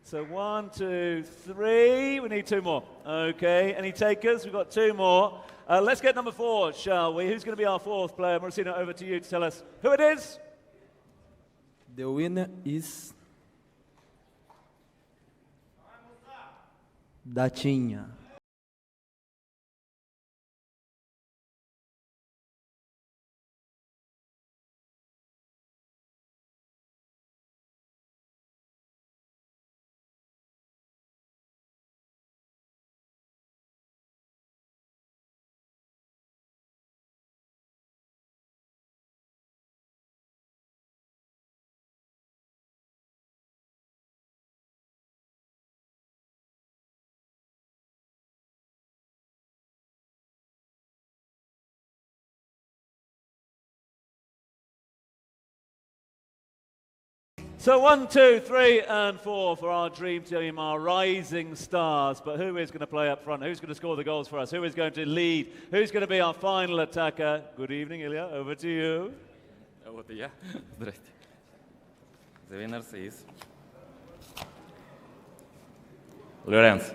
So 1, 2, 3. We need 2 more. Okay, any takers? We've got 2 more. Let's get number 4, shall we? Who's going to be our 4th player? Morcino, over to you to tell us who it is. The winner is Datinha. So 1, 2, 3, and 4 for our dream team, our rising stars. But who is going to play up front? Who's going to score the goals for us? Who is going to lead? Who's going to be our final attacker? Good evening, Ilya. Over to you. Вот и я. Здрасте. The winner is Lorenz.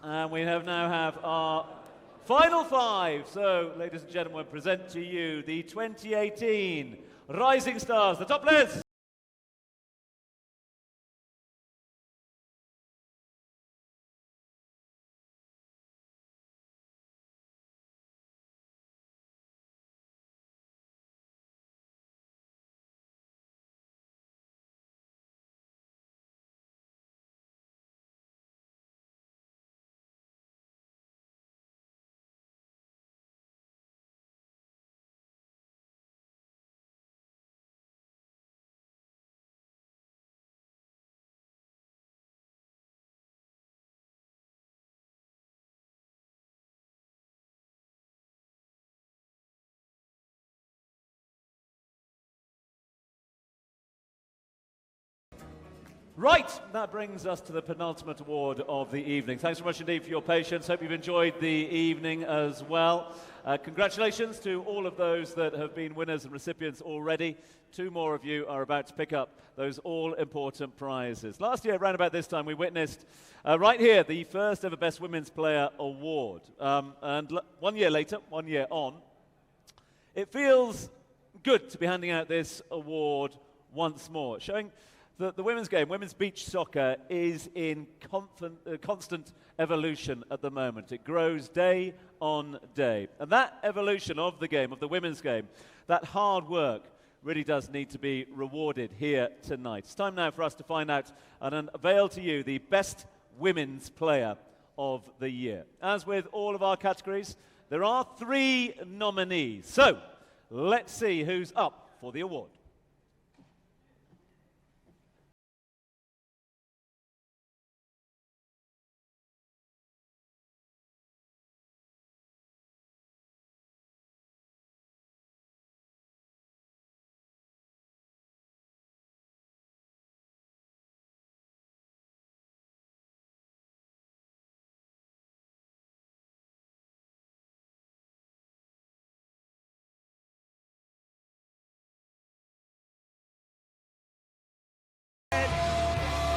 And we now have our final five. So, ladies and gentlemen, present to you the 2018 Rising Stars, the top players. Right, that brings us to the penultimate award of the evening. Thanks so much indeed for your patience. Hope you've enjoyed the evening as well. Congratulations to all of those that have been winners and recipients already. 2 more of you are about to pick up those all-important prizes. Last year, around about this time, we witnessed right here the first ever Best Women's Player Award. And 1 year later, 1 year on, it feels good to be handing out this award once more, showing that the women's game, women's beach soccer, is in constant evolution at the moment. It grows day on day. And that evolution of the game, of the women's game, that hard work, really does need to be rewarded here tonight. It's time now for us to find out and unveil to you the best women's player of the year. As with all of our categories, there are 3 nominees. So, let's see who's up for the award.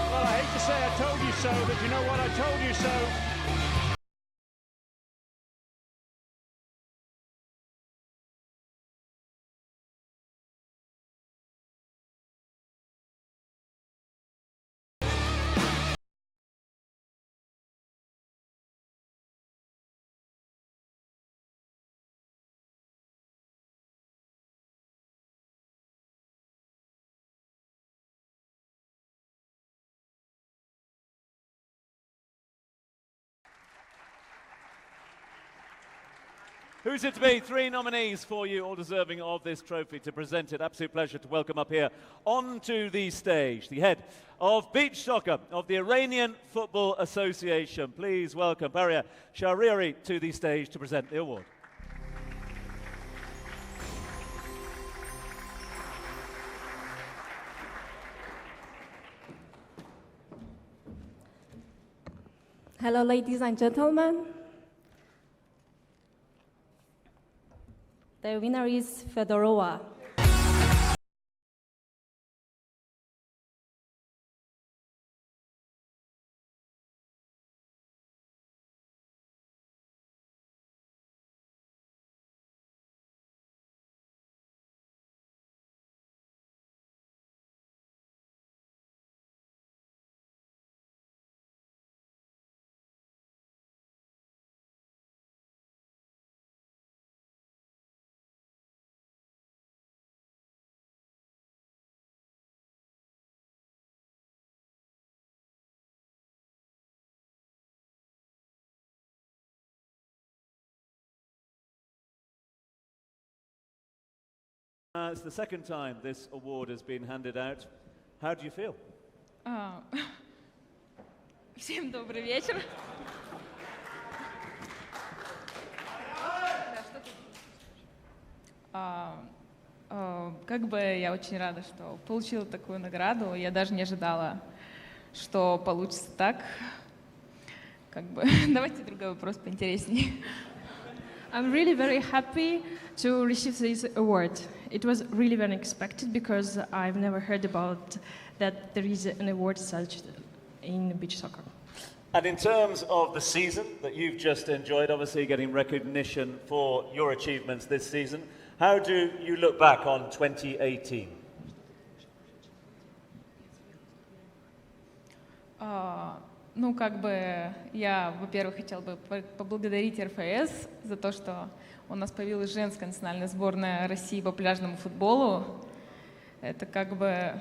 Well, I hate to say I told you so, but you know what? I told you so. Who's it to be? 3 nominees for you, all deserving of this trophy. To present it, absolute pleasure to welcome up here onto the stage the head of beach soccer of the Iranian Football Association. Please welcome Baran Shahriri to the stage to present the award. Hello, ladies and gentlemen. The winner is Fedorova. It's the second time this award has been handed out. How do you feel? Всем добрый вечер. Как бы я очень рада, что получила такую награду. Я даже не ожидала, что получится так. Как бы давайте другой вопрос поинтереснее. I'm really very happy to receive this award. It was really very unexpected because I've never heard about that there is an award such in beach soccer. And in terms of the season that you've just enjoyed, obviously getting recognition for your achievements this season, how do you look back on 2018? Ну, как бы я, во-первых, хотела бы поблагодарить РФС за то, что у нас появилась женская национальная сборная России по пляжному футболу. Это как бы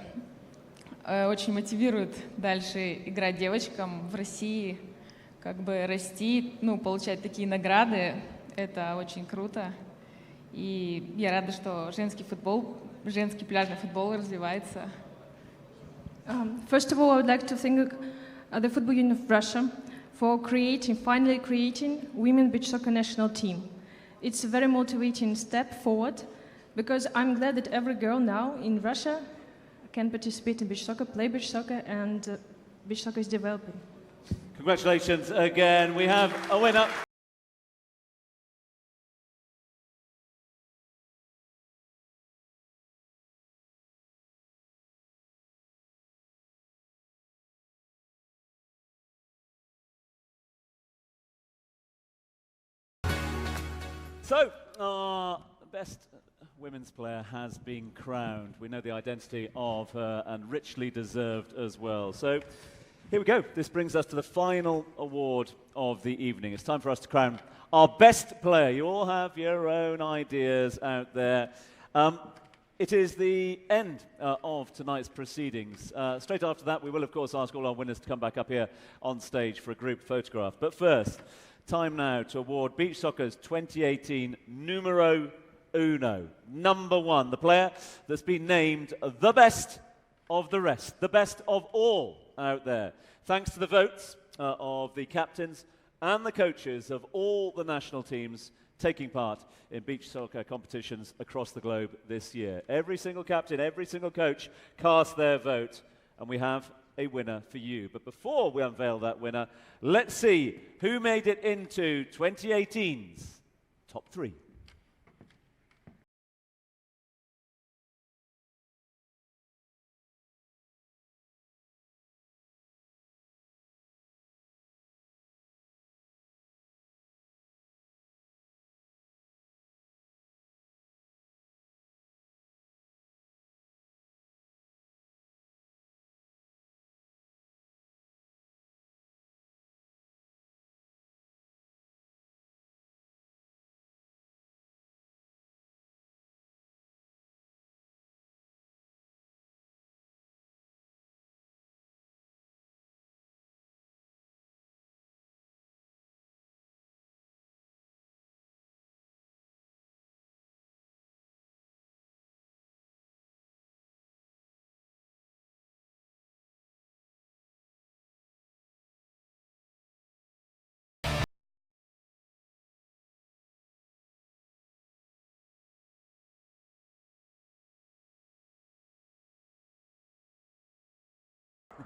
очень мотивирует дальше играть девочкам в России, как бы расти, ну, получать такие награды. Это очень круто. И я рада, что женский пляжный футбол развивается. First of all, I would like to thank the Football Union of Russia for finally creating women beach soccer national team. It's a very motivating step forward because I'm glad that every girl now in Russia can participate in beach soccer, play beach soccer, and beach soccer is developing. Congratulations again. We have a winner. So, our best women's player has been crowned. We know the identity of her and richly deserved as well. So, here we go. This brings us to the final award of the evening. It's time for us to crown our best player. You all have your own ideas out there. It is the end of tonight's proceedings. Straight after that, we will, of course, ask all our winners to come back up here on stage for a group photograph. But first, time now to award Beach Soccer's 2018 numero uno, number one, the player that's been named the best of the rest, the best of all out there. Thanks to the votes of the captains and the coaches of all the national teams taking part in beach soccer competitions across the globe this year. Every single captain, every single coach cast their vote, and we have a winner for you. But before we unveil that winner, let's see who made it into 2018's top three.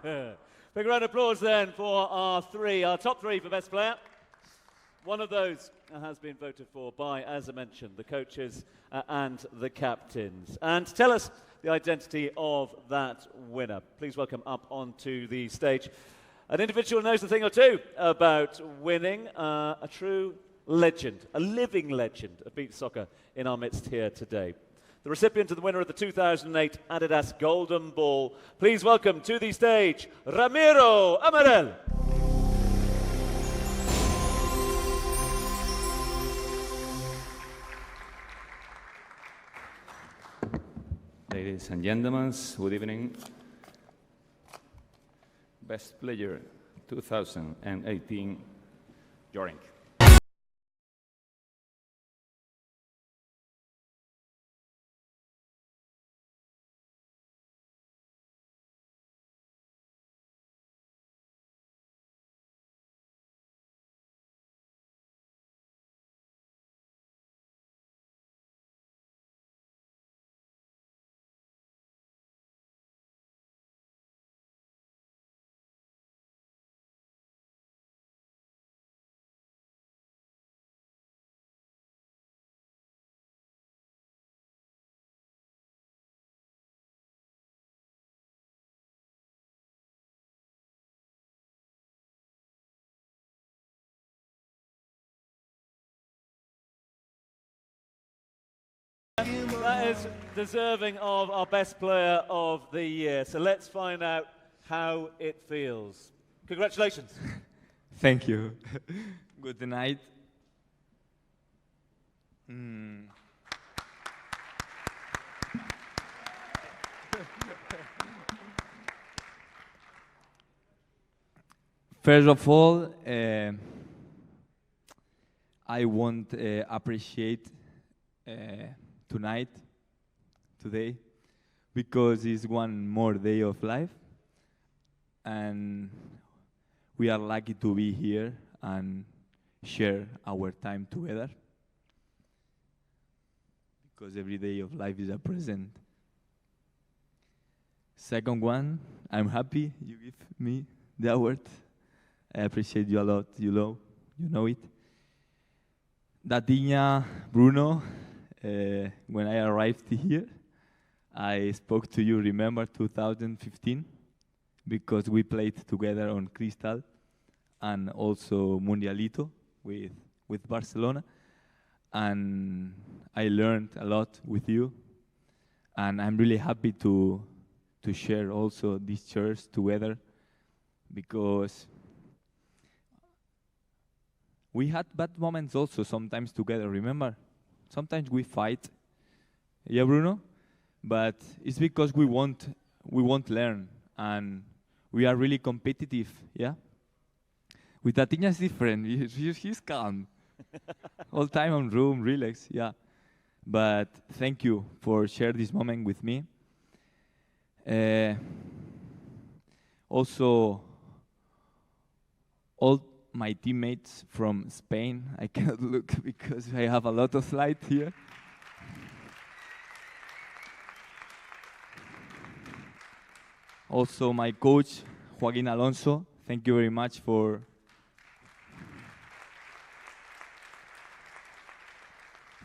Big round of applause then for our top three for best player. One of those has been voted for by, as I mentioned, the coaches and the captains. And to tell us the identity of that winner, please welcome up onto the stage an individual who knows a thing or two about winning, a true legend, a living legend of beach soccer in our midst here today. The recipient of the winner of the 2008 Adidas Golden Ball. Please welcome to the stage, Ramiro Amarel. Ladies and gentlemen, good evening. Best player 2018, Jorink. That is deserving of our best player of the year. So let's find out how it feels. Congratulations. Thank you. Good night. First of all, I want to appreciate today, because it's one more day of life, and we are lucky to be here and share our time together, because every day of life is a present. Second one, I'm happy you give me the award. I appreciate you a lot, you know it. Datinha, Bruno, when I arrived here, I spoke to you, remember 2015? Because we played together on Cristal and also Mundialito with Barcelona. And I learned a lot with you. And I'm really happy to share also these chairs together, because we had bad moments also sometimes together, remember? Sometimes we fight. Yeah, Bruno? But it's because we won't learn, and we are really competitive, yeah? With Datinha is different, he's calm. All time on room, relax, yeah. But thank you for sharing this moment with me. Also, all my teammates from Spain, I cannot look because I have a lot of light here. Also my coach, Joaquin Alonso, thank you very much for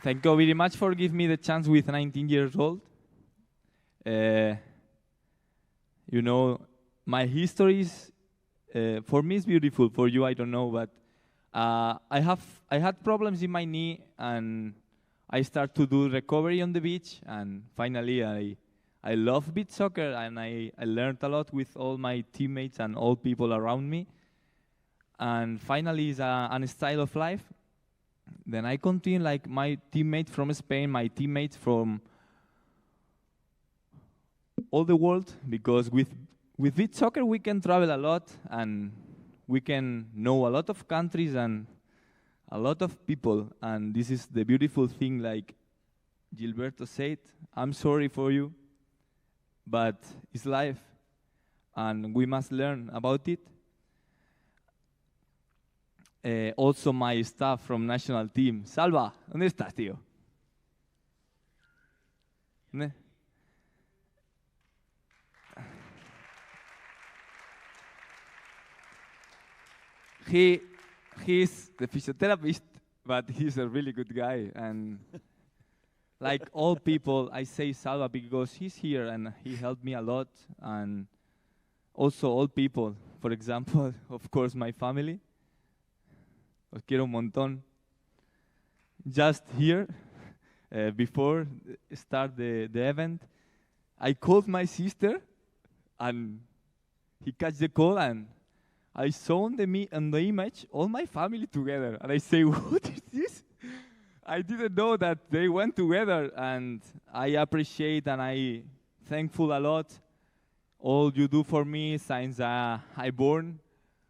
giving me the chance with 19 years old. You know, my history is, for me it's beautiful, for you I don't know, but I had problems in my knee, and I start to do recovery on the beach, and finally I love beach soccer, and I learned a lot with all my teammates and all people around me. And finally it's a style of life. Then I continue like my teammates from Spain, my teammates from all the world, because with beach soccer we can travel a lot, and we can know a lot of countries and a lot of people. And this is the beautiful thing, like Gilberto said, I'm sorry for you, but it's life, and we must learn about it. Also my staff from national team. Salva, ¿dónde estás, tío? ¿Dónde? He's the physiotherapist, but he's a really good guy. And like all people, I say Salva because he's here and he helped me a lot. And also all people, for example, of course, my family. Os quiero un montón. Just here, before start the event, I called my sister, and he catch the call, and I saw on the image all my family together, and I say, what is this? I didn't know that they went together, and I appreciate and I thankful a lot all you do for me since I born,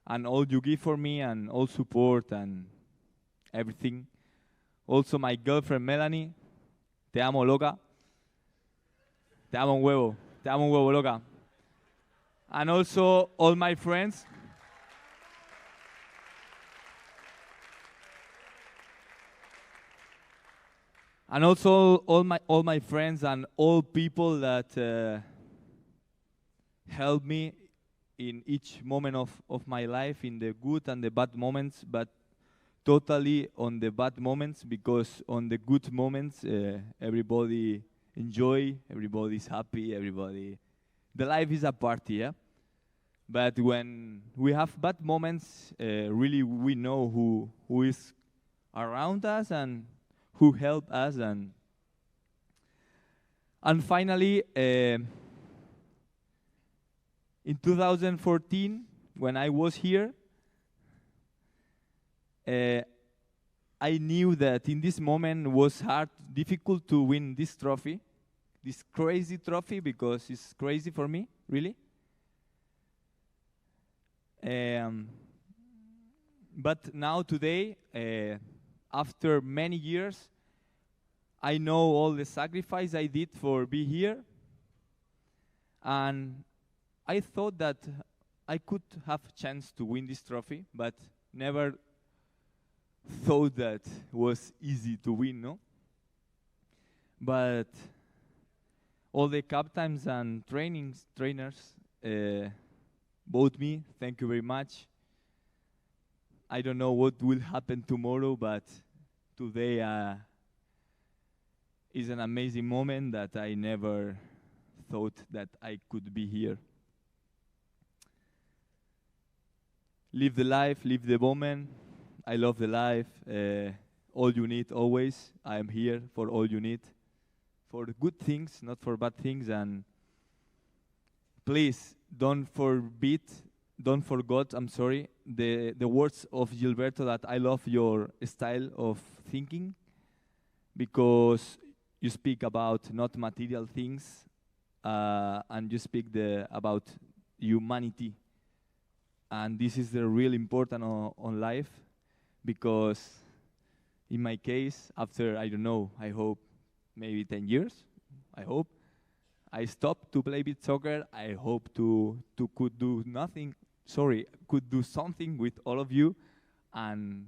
and all you give for me, and all support and everything. Also my girlfriend Melanie, te amo loca. Te amo un huevo loca. And also all my friends. And also all my friends and all people that help me in each moment of my life, in the good and the bad moments, but totally on the bad moments, because on the good moments everybody enjoy, everybody's happy, the life is a party, yeah? But when we have bad moments, really we know who is around us and who help us, and And finally, in 2014, when I was here, I knew that in this moment was hard, difficult to win this trophy, this crazy trophy, because it's crazy for me, really. But now today, after many years, I know all the sacrifice I did for be here, and I thought that I could have a chance to win this trophy, but never thought that was easy to win, no? But all the captains and trainers vote me. Thank you very much. I don't know what will happen tomorrow, but today is an amazing moment that I never thought that I could be here. Live the life, live the moment. I love the life. All you need always. I am here for all you need. For the good things, not for bad things. And please don't forget, the words of Gilberto, that I love your style of thinking, because you speak about not material things, and you speak about humanity. And this is the real important on life, because in my case, after, I don't know, I hope maybe 10 years, I hope, I stopped to play beach soccer. I hope to could do something with all of you, and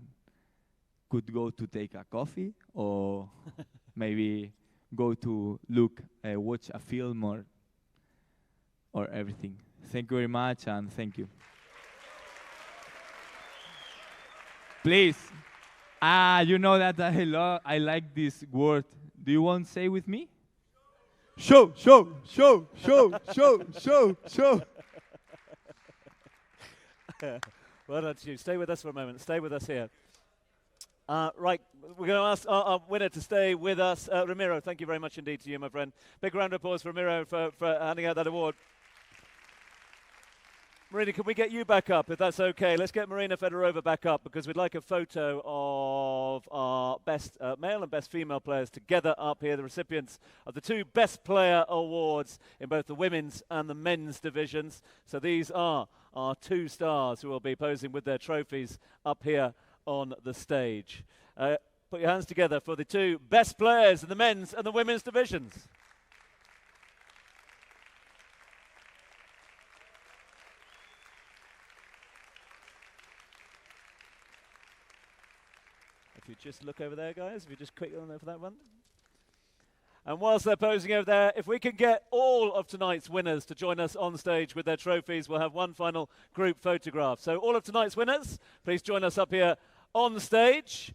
could go to take a coffee, or maybe go to watch a film, or everything. Thank you very much, and thank you. Please, you know that I like this word. Do you want to say with me? Show. Well done to you. Stay with us for a moment. Stay with us here. Right, we're going to ask our winner to stay with us. Ramiro, thank you very much indeed to you, my friend. Big round of applause for Ramiro for handing out that award. Marina, can we get you back up, if that's okay? Let's get Marina Fedorova back up, because we'd like a photo of our best male and best female players together up here, the recipients of the 2 Best Player Awards in both the women's and the men's divisions. So these are our 2 stars who will be posing with their trophies up here on the stage. Put your hands together for the 2 best players in the men's and the women's divisions. If you just look over there, guys, if you just quick on there for that one. And whilst they're posing over there, if we can get all of tonight's winners to join us on stage with their trophies, we'll have one final group photograph. So all of tonight's winners, please join us up here on stage.